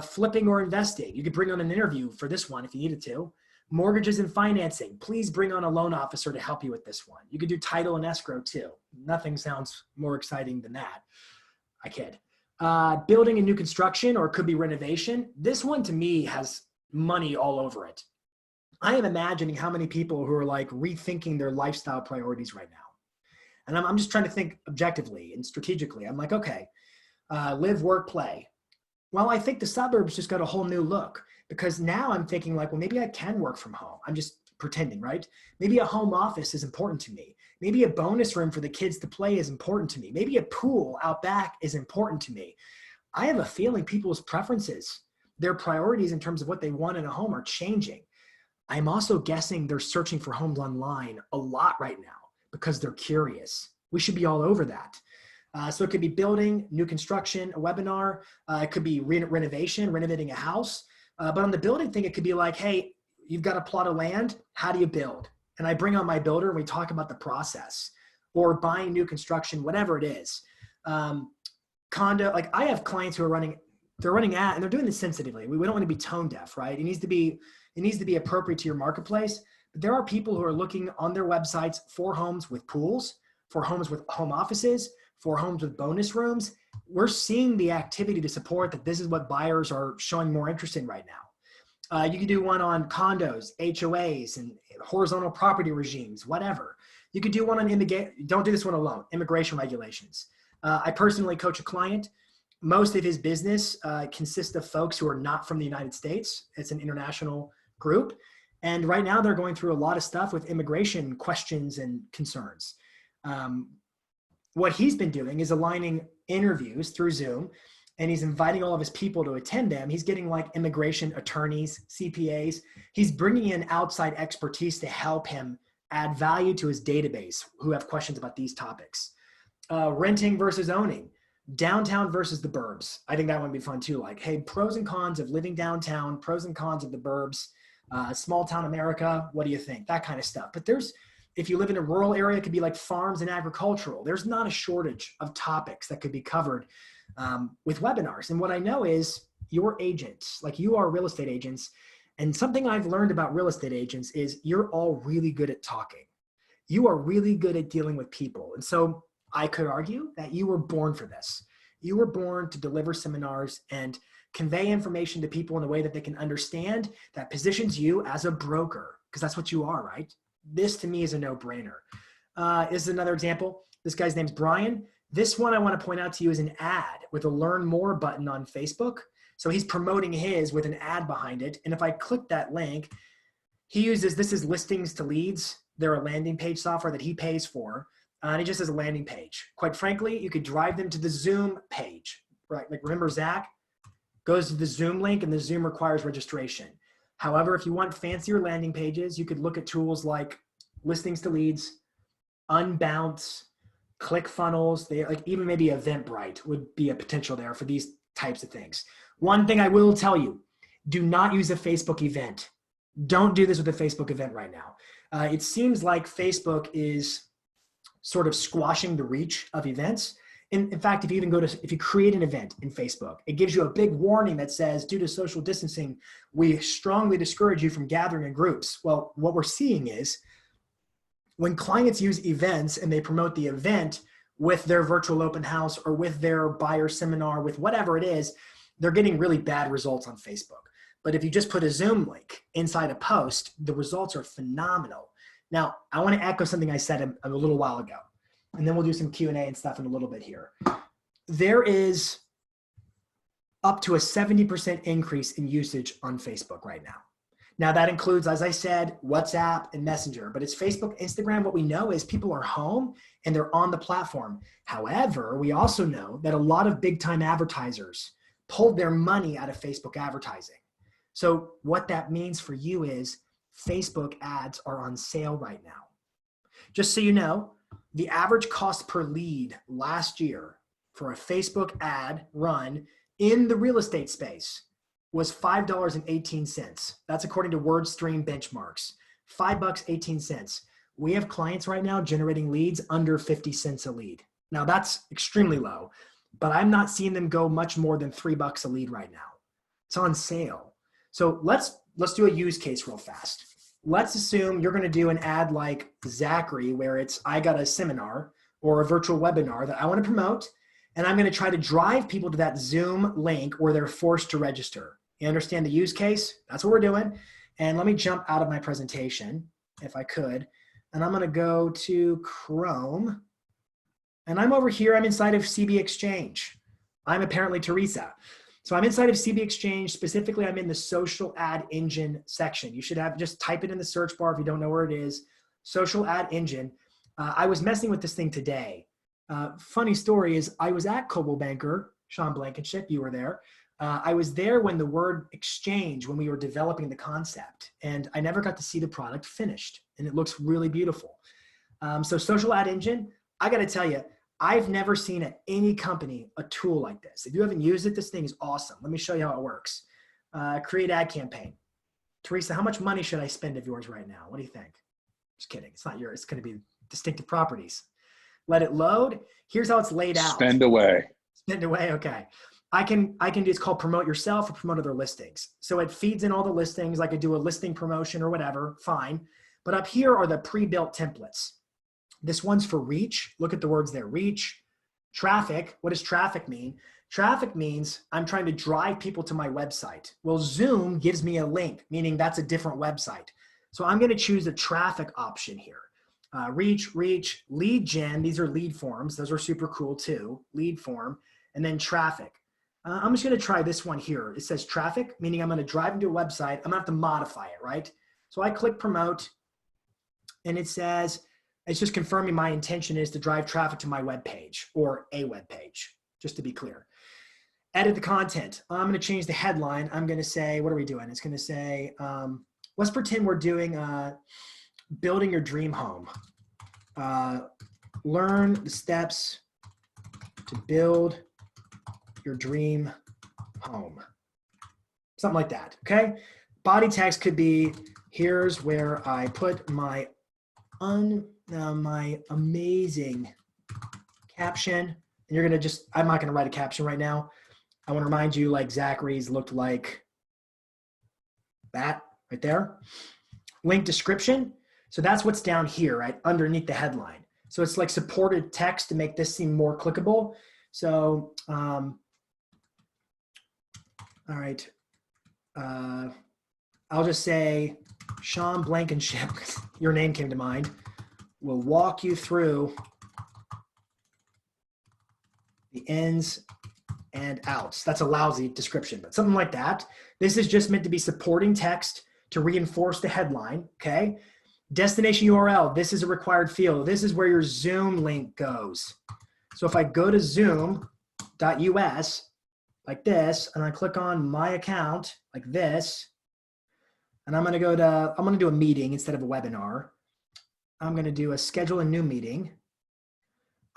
Flipping or investing. You could bring on an interview for this one if you needed to. Mortgages and financing. Please bring on a loan officer to help you with this one. You could do title and escrow too. Nothing sounds more exciting than that. I kid. Building and new construction, or it could be renovation. This one to me has money all over it. I am imagining how many people who are like rethinking their lifestyle priorities right now. And I'm just trying to think objectively and strategically. I'm like, okay, live, work, play. Well, I think the suburbs just got a whole new look, because now I'm thinking like, well, maybe I can work from home. I'm just pretending, right? Maybe a home office is important to me. Maybe a bonus room for the kids to play is important to me. Maybe a pool out back is important to me. I have a feeling people's preferences, their priorities in terms of what they want in a home are changing. I'm also guessing they're searching for homes online a lot right now because they're curious. We should be all over that. So it could be building, new construction, a webinar. It could be renovation, renovating a house. But on the building thing, it could be like, hey, you've got a plot of land. How do you build? And I bring on my builder and we talk about the process, or buying new construction, whatever it is. Condo, like I have clients who are they're running ad, and they're doing this sensitively. We don't want to be tone deaf, right? It needs to be appropriate to your marketplace. But there are people who are looking on their websites for homes with pools, for homes with home offices, for homes with bonus rooms. We're seeing the activity to support that this is what buyers are showing more interest in right now. You can do one on condos, HOAs, and horizontal property regimes, whatever. You could do one on don't do this one alone, immigration regulations. I personally coach a client. Most of his business consists of folks who are not from the United States. It's an international group. And right now they're going through a lot of stuff with immigration questions and concerns. What he's been doing is aligning interviews through Zoom, and he's inviting all of his people to attend them. He's getting like immigration attorneys, CPAs. He's bringing in outside expertise to help him add value to his database who have questions about these topics. Renting versus owning, downtown versus the burbs. I think that would be fun too. Like, hey, pros and cons of living downtown, pros and cons of the burbs, small town America. What do you think? That kind of stuff. But if you live in a rural area, it could be like farms and agricultural. There's not a shortage of topics that could be covered with webinars. And what I know is your agents, like you are real estate agents. And something I've learned about real estate agents is you're all really good at talking. You are really good at dealing with people. And so I could argue that you were born for this. You were born to deliver seminars and convey information to people in a way that they can understand, that positions you as a broker, because that's what you are, right? This to me is a no-brainer. This is another example. This guy's name's Brian. This one I want to point out to you is an ad with a learn more button on Facebook. So he's promoting his with an ad behind it. And if I click that link, he uses, this is Listings to Leads. They're a landing page software that he pays for. And he just has a landing page. Quite frankly, you could drive them to the Zoom page, right? Like remember Zach goes to the Zoom link and the Zoom requires registration. However, if you want fancier landing pages, you could look at tools like Listings to Leads, Unbounce, ClickFunnels, they like even maybe Eventbrite would be a potential there for these types of things. One thing I will tell you, do not use a Facebook event. Don't do this with a Facebook event right now. It seems like Facebook is sort of squashing the reach of events. In fact, if you create an event in Facebook, it gives you a big warning that says, due to social distancing, we strongly discourage you from gathering in groups. Well, what we're seeing is when clients use events and they promote the event with their virtual open house or with their buyer seminar, with whatever it is, they're getting really bad results on Facebook. But if you just put a Zoom link inside a post, the results are phenomenal. Now, I want to echo something I said a little while ago, and then we'll do some Q&A and stuff in a little bit here. There is up to a 70% increase in usage on Facebook right now. Now that includes, as I said, WhatsApp and Messenger, but it's Facebook, Instagram. What we know is people are home and they're on the platform. However, we also know that a lot of big time advertisers pulled their money out of Facebook advertising. So what that means for you is Facebook ads are on sale right now. Just so you know, the average cost per lead last year for a Facebook ad run in the real estate space was $5.18. That's according to WordStream benchmarks. $5.18. We have clients right now generating leads under 50 cents a lead. Now that's extremely low, but I'm not seeing them go much more than $3 a lead right now. It's on sale. So let's do a use case real fast. Let's assume you're going to do an ad like Zachary, where it's, I got a seminar or a virtual webinar that I want to promote, and I'm going to try to drive people to that Zoom link where they're forced to register. You understand the use case? That's what we're doing. And let me jump out of my presentation if I could. And I'm going to go to Chrome. And I'm over here. I'm inside of CB Exchange. I'm apparently Teresa. So I'm inside of CB Exchange. Specifically, I'm in the social ad engine section. You should have, just type it in the search bar if you don't know where it is. Social ad engine. I was messing with this thing today. Funny story is I was at Coldwell Banker, Sean Blankenship, you were there. I was there when the word exchange, when we were developing the concept, and I never got to see the product finished, and it looks really beautiful. So social ad engine, I got to tell you, I've never seen at any company a tool like this. If you haven't used it, this thing is awesome. Let me show you how it works. Create ad campaign. Teresa, how much money should I spend of yours right now? What do you think? Just kidding. It's not yours. It's going to be distinctive properties. Let it load. Here's how it's laid out. Spend away. Spend away. Okay. I can do, it's called promote yourself or promote other listings. So it feeds in all the listings. I could do a listing promotion or whatever, fine. But up here are the pre-built templates. This one's for reach. Look at the words there, reach, traffic. What does traffic mean? Traffic means I'm trying to drive people to my website. Well, Zoom gives me a link, meaning that's a different website. So I'm going to choose the traffic option here. Reach, lead gen. These are lead forms. Those are super cool too. Lead form, and then traffic. I'm just going to try this one here. It says traffic, meaning I'm going to drive them to a website. I'm going to have to modify it, right? So I click promote, and it says, it's just confirming my intention is to drive traffic to my web page or a web page, just to be clear. Edit the content. I'm going to change the headline. I'm going to say, what are we doing? It's going to say, let's pretend we're doing building your dream home. Learn the steps to build your dream home. Something like that, okay? Body text could be, here's where I put my my amazing caption. And you're gonna just, I'm not gonna write a caption right now. I wanna remind you, like Zachary's looked like that right there. Link description. So that's what's down here, right? Underneath the headline. So it's like supported text to make this seem more clickable. So, all right, I'll just say Sean Blankenship, your name came to mind, will walk you through the ins and outs. That's a lousy description, but something like that. This is just meant to be supporting text to reinforce the headline, okay? Destination URL, this is a required field. This is where your Zoom link goes. So if I go to zoom.us like this, and I click on my account like this, and I'm going to do a meeting instead of a webinar. I'm going to do a schedule a new meeting.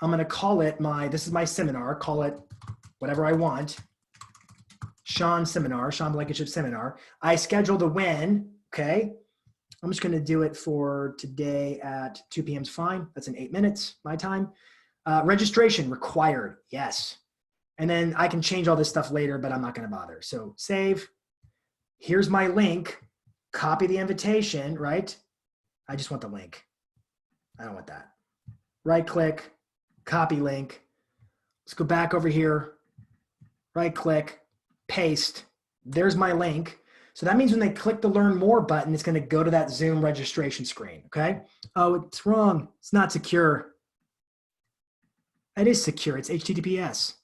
I'm going to call it this is my seminar, call it whatever I want. Sean Blankenship seminar. I scheduled a when, okay? I'm just going to do it for today at 2 p.m. is fine. That's in 8 minutes, my time. Registration required, yes. And then I can change all this stuff later, but I'm not going to bother. So save. Here's my link. Copy the invitation, right? I just want the link. I don't want that. Right click, copy link. Let's go back over here. Right click, paste. There's my link. So that means when they click the learn more button, it's going to go to that Zoom registration screen. Okay. Oh, it's wrong. It's not secure. It is secure. It's HTTPS.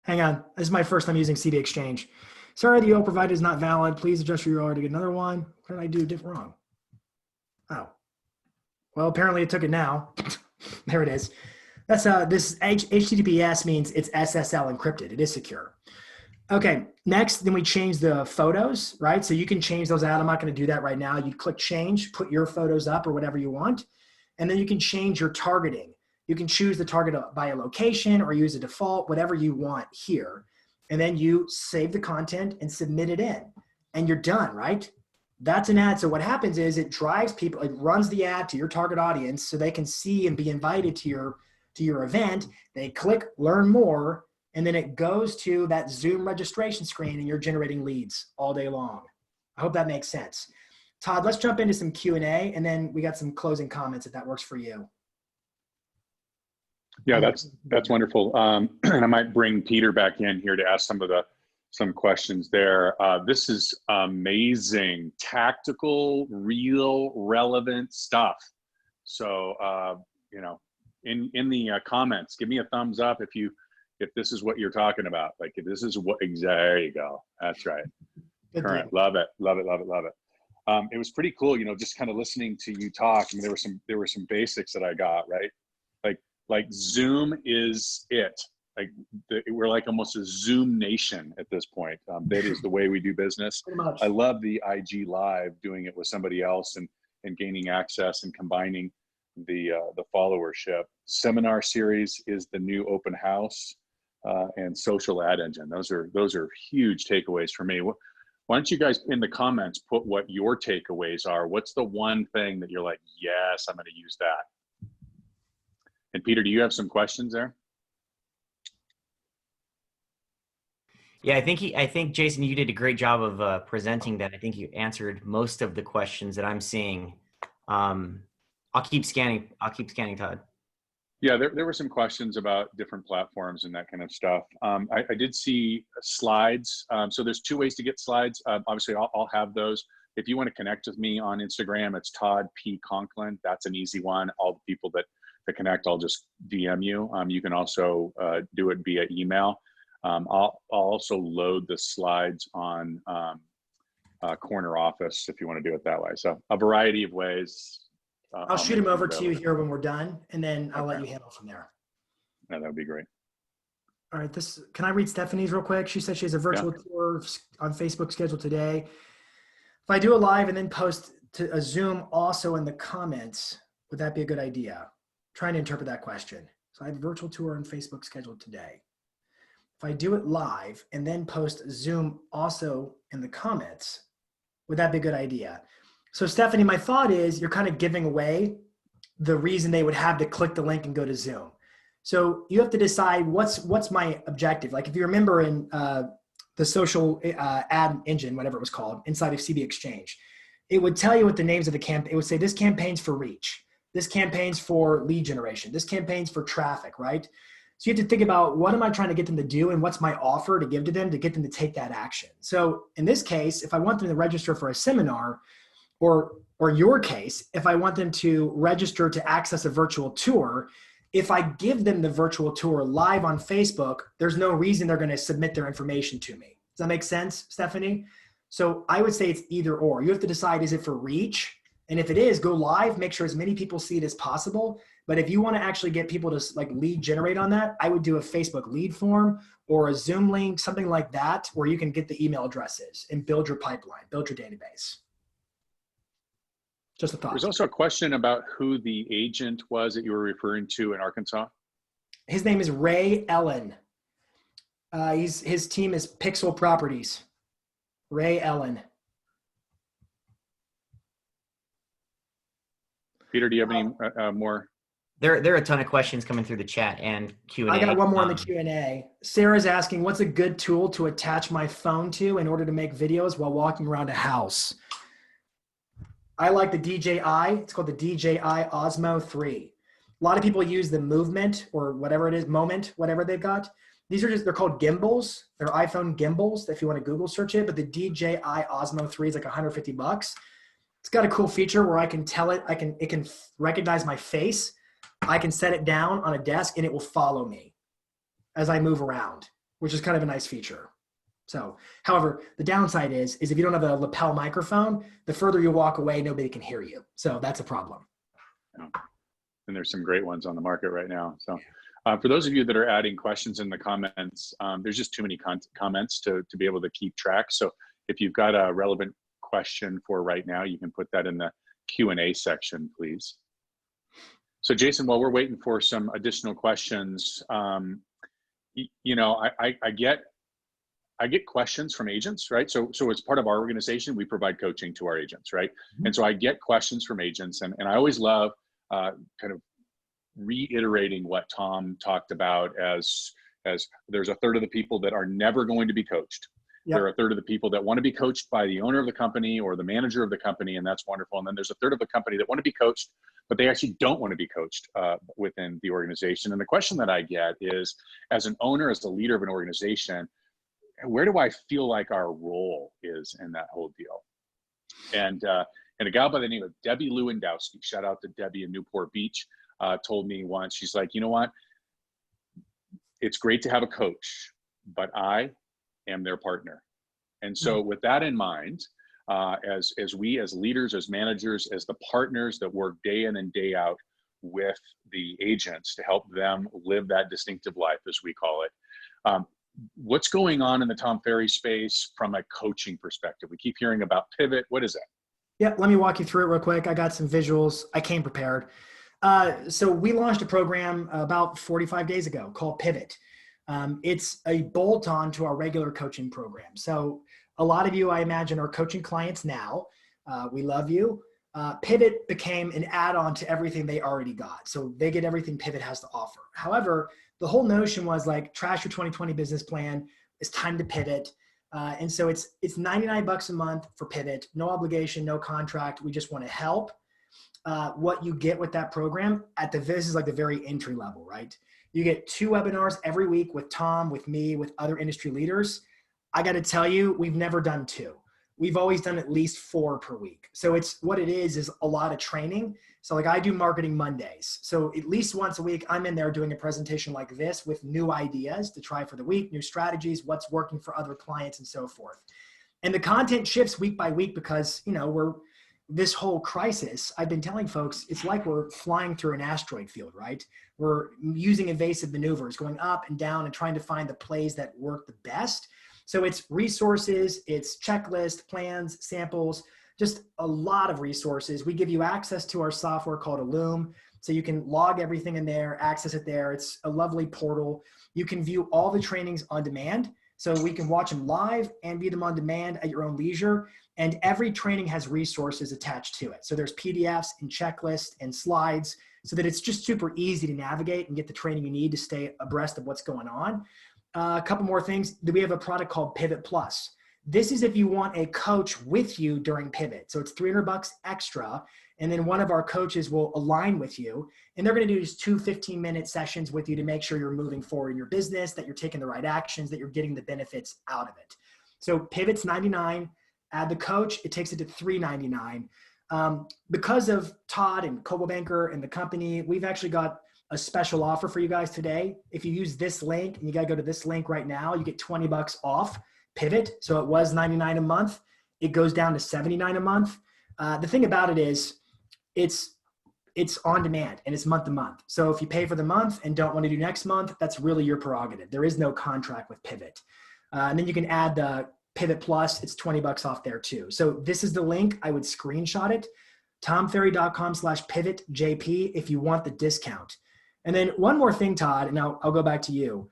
Hang on. This is my first time using CB Exchange. Sorry, the URL provided is not valid. Please adjust your URL to get another one. What did I do different wrong? Oh, well, apparently it took it now. There it is. That's this HTTPS means it's SSL encrypted. It is secure. Okay, next, then we change the photos, right? So you can change those out. I'm not going to do that right now. You click change, put your photos up or whatever you want. And then you can change your targeting. You can choose the target by a location or use a default, whatever you want here. And then you save the content and submit it in. And you're done, right? That's an ad. So what happens is it drives people, it runs the ad to your target audience so they can see and be invited to your event. They click learn more, and then it goes to that Zoom registration screen and you're generating leads all day long. I hope that makes sense. Todd, let's jump into some Q&A and then we got some closing comments if that works for you. Yeah, that's wonderful. And I might bring Peter back in here to ask some questions there. This is amazing, tactical, real, relevant stuff. So, you know, in the comments, give me a thumbs up if this is what you're talking about. Like if this is what, there you go. That's right. Current, love it, love it, love it, love it. It was pretty cool, you know, just kind of listening to you talk. I mean, there were some basics that I got, right? Like Zoom is it. Like we're like almost a Zoom nation at this point. That is the way we do business. I love the IG Live, doing it with somebody else and gaining access and combining the followership. Seminar series is the new open house, and social ad engine. Those are huge takeaways for me. Why don't you guys in the comments put what your takeaways are? What's the one thing that you're like, yes, I'm going to use that? And Peter, do you have some questions there? Yeah, I think Jason, you did a great job of presenting that. I think you answered most of the questions that I'm seeing. I'll keep scanning. Todd. Yeah, there were some questions about different platforms and that kind of stuff. I did see slides. So there's two ways to get slides. Obviously, I'll have those. If you want to connect with me on Instagram, it's Todd P. Conklin. That's an easy one. All the people that connect, I'll just DM you. You can also do it via email. I'll also load the slides on Corner Office if you want to do it that way. So a variety of ways. I'll shoot them over to you here when we're done, and then I'll let you handle from there. Yeah, that would be great. All right, can I read Stephanie's real quick? She said she has a virtual tour on Facebook scheduled today. If I do a live and then post to a Zoom also in the comments, would that be a good idea? Trying to interpret that question. So I have a virtual tour on Facebook scheduled today. If I do it live and then post Zoom also in the comments, would that be a good idea? So Stephanie, my thought is you're kind of giving away the reason they would have to click the link and go to Zoom. So you have to decide what's my objective. Like if you remember in the social ad engine, whatever it was called, inside of CB Exchange, it would tell you what the names of the campaign. It would say this campaign's for reach. This campaign's for lead generation. This campaign's for traffic, right? So you have to think about what am I trying to get them to do and what's my offer to give to them to get them to take that action. So in this case, if I want them to register for a seminar, or your case, if I want them to register to access a virtual tour, if I give them the virtual tour live on Facebook, there's no reason they're going to submit their information to me. Does that make sense, Stephanie? So I would say it's either or. You have to decide, is it for reach? And if it is, go live, make sure as many people see it as possible. But if you want to actually get people to like lead generate on that, I would do a Facebook lead form or a Zoom link, something like that, where you can get the email addresses and build your pipeline, build your database. Just a thought. There's also a question about who the agent was that you were referring to in Arkansas. His name is Ray Ellen. His team is Pixel Properties. Ray Ellen. Peter, do you have any more? There are a ton of questions coming through the chat and Q&A. I got one more in the Q&A. Sarah's asking, what's a good tool to attach my phone to in order to make videos while walking around a house? I like the DJI. It's called the DJI Osmo 3. A lot of people use the Movement or whatever it is, Moment, whatever they've got. These are they're called gimbals. They're iPhone gimbals if you want to Google search it, but the DJI Osmo 3 is like $150. It's got a cool feature where I can tell it, it can recognize my face. I can set it down on a desk and it will follow me as I move around, which is kind of a nice feature. So, however, the downside is if you don't have a lapel microphone, the further you walk away, nobody can hear you. So that's a problem. Yeah. And there's some great ones on the market right now. So for those of you that are adding questions in the comments, there's just too many comments to be able to keep track. So if you've got a relevant question for right now, you can put that in the Q&A section, please. So Jason, while we're waiting for some additional questions, you know, I get questions from agents, right? So as part of our organization, we provide coaching to our agents, right? Mm-hmm. And so I get questions from agents, and I always love kind of reiterating what Tom talked about as there's a third of the people that are never going to be coached. Yep. There are a third of the people that want to be coached by the owner of the company or the manager of the company, and that's wonderful. And then there's a third of the company that want to be coached, but they actually don't want to be coached within the organization. And the question that I get is, as an owner, as the leader of an organization, where do I feel like our role is in that whole deal? And a gal by the name of Debbie Lewandowski, shout out to Debbie in Newport Beach, told me once, she's like, you know what? It's great to have a coach, but I am their partner. And so with that in mind, as we as leaders, as managers, as the partners that work day in and day out with the agents to help them live that distinctive life, as we call it, what's going on in the Tom Ferry space from a coaching perspective? We keep hearing about Pivot. What is that? Yeah, let me walk you through it real quick. I got some visuals. I came prepared. So we launched a program about 45 days ago called Pivot. It's a bolt-on to our regular coaching program. So a lot of you, I imagine, are coaching clients now. We love you. Pivot became an add-on to everything they already got. So they get everything Pivot has to offer. However, the whole notion was like, trash your 2020 business plan. It's time to pivot. And so it's $99 a month for Pivot, no obligation, no contract. We just want to help. What you get with that program this is like the very entry level, right? You get 2 webinars every week with Tom, with me, with other industry leaders. I got to tell you, we've never done 2. We've always done at least 4 per week. So it's what it is a lot of training. So like I do marketing Mondays. So at least once a week, I'm in there doing a presentation like this with new ideas to try for the week, new strategies, what's working for other clients and so forth. And the content shifts week by week because, you know, this whole crisis, I've been telling folks, it's like we're flying through an asteroid field, right? We're using evasive maneuvers, going up and down and trying to find the plays that work the best. So it's resources, it's checklists, plans, samples, just a lot of resources. We give you access to our software called Illume, so you can log everything in there, access it there. It's a lovely portal. You can view all the trainings on demand. So we can watch them live and view them on demand at your own leisure. And every training has resources attached to it. So there's PDFs and checklists and slides so that it's just super easy to navigate and get the training you need to stay abreast of what's going on. A couple more things. We have a product called Pivot Plus. This is if you want a coach with you during Pivot. So it's $300 extra. And then one of our coaches will align with you. And they're going to do these 2 15-minute sessions with you to make sure you're moving forward in your business, that you're taking the right actions, that you're getting the benefits out of it. So Pivot's $99. Add the coach, it takes it to $399. Because of Todd and Coldwell Banker and the company, we've actually got a special offer for you guys today. If you use this link, and you got to go to this link right now, you get $20 off Pivot. So it was $99 a month. it goes down to $79 a month. The thing about it is it's on demand and it's month to month. So if you pay for the month and don't want to do next month, that's really your prerogative. There is no contract with Pivot. And then you can add the Pivot Plus. It's $20 off there too. So this is the link. I would screenshot it, tomferry.com/pivotjp if you want the discount. And then one more thing, Todd, and I'll go back to you.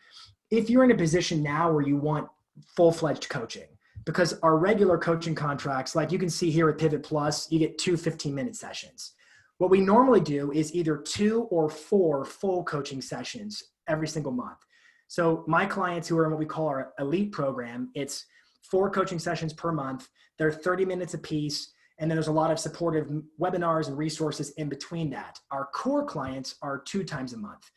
If you're in a position now where you want full-fledged coaching, because our regular coaching contracts, like you can see here at Pivot Plus, you get 2 15-minute sessions. What we normally do is either 2 or 4 full coaching sessions every single month. So my clients who are in what we call our elite program, it's 4 coaching sessions per month. They're 30 minutes a piece. And then there's a lot of supportive webinars and resources in between that. Our core clients are 2 times a month.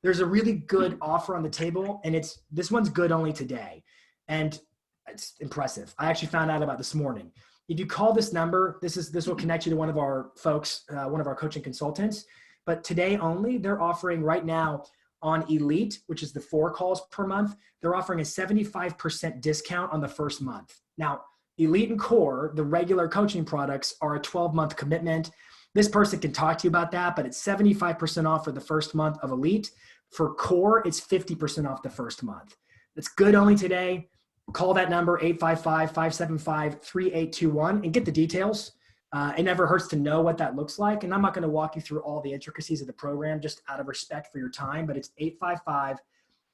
There's a really good offer on the table, and this one's good only today. And it's impressive. I actually found out about this morning. If you call this number, this will connect you to one of our folks, one of our coaching consultants. But today only, they're offering right now on Elite, which is the 4 calls per month, they're offering a 75% discount on the first month. Now, Elite and Core, the regular coaching products, are a 12-month commitment. This person can talk to you about that, but it's 75% off for the first month of Elite. For Core, it's 50% off the first month. It's good only today. Call that number, 855-575-3821, and get the details. It never hurts to know what that looks like. And I'm not going to walk you through all the intricacies of the program just out of respect for your time, but it's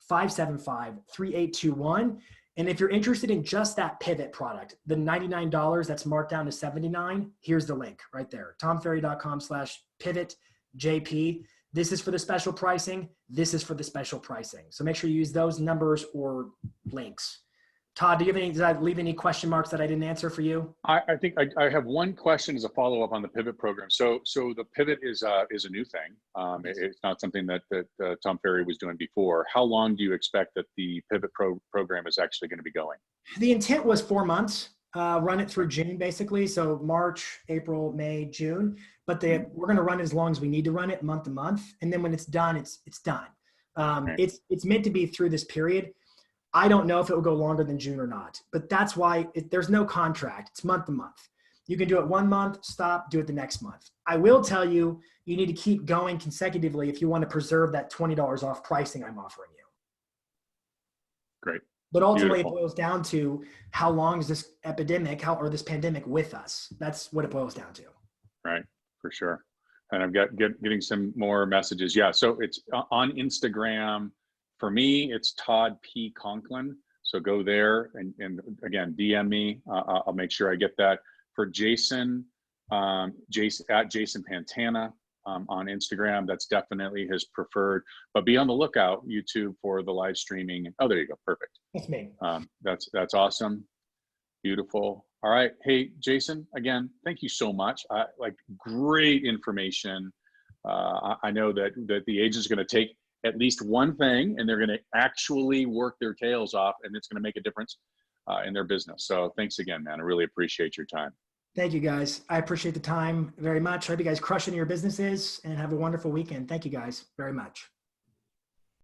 855-575-3821. And if you're interested in just that Pivot product, the $99 that's marked down to $79, here's the link right there, tomferry.com/pivotjp. This is for the special pricing. This is for the special pricing. So make sure you use those numbers or links. Todd, did I leave any question marks that I didn't answer for you? I think I have one question as a follow-up on the Pivot program. So the Pivot is a new thing. It's not something that Tom Ferry was doing before. How long do you expect that the Pivot program is actually going to be going? The intent was 4 months, run it through June basically. So March, April, May, June. But we're going to run it as long as we need to run it, month to month. And then when it's done, it's done. It's meant to be through this period. I don't know if it will go longer than June or not, but that's why there's no contract. It's month to month. You can do it 1 month, stop, do it the next month. I will tell you, you need to keep going consecutively if you want to preserve that $20 off pricing I'm offering you. Great. But ultimately, Beautiful. It boils down to how long is this epidemic or this pandemic with us? That's what it boils down to. Right, for sure. And I'm getting some more messages. Yeah, so it's on Instagram. For me, it's Todd P. Conklin. So go there and again, DM me. I'll make sure I get that. For Jason, at Jason Pantana on Instagram, that's definitely his preferred. But be on the lookout, YouTube, for the live streaming. Oh, there you go. Perfect. That's me. That's awesome. Beautiful. All right. Hey, Jason, again, thank you so much. Great information. I know that the agent's going to take at least one thing and they're going to actually work their tails off, and it's going to make a difference in their business. So thanks again, man. I really appreciate your time. Thank you, guys. I appreciate the time very much. I hope you guys crush it in your businesses and have a wonderful weekend. Thank you guys very much.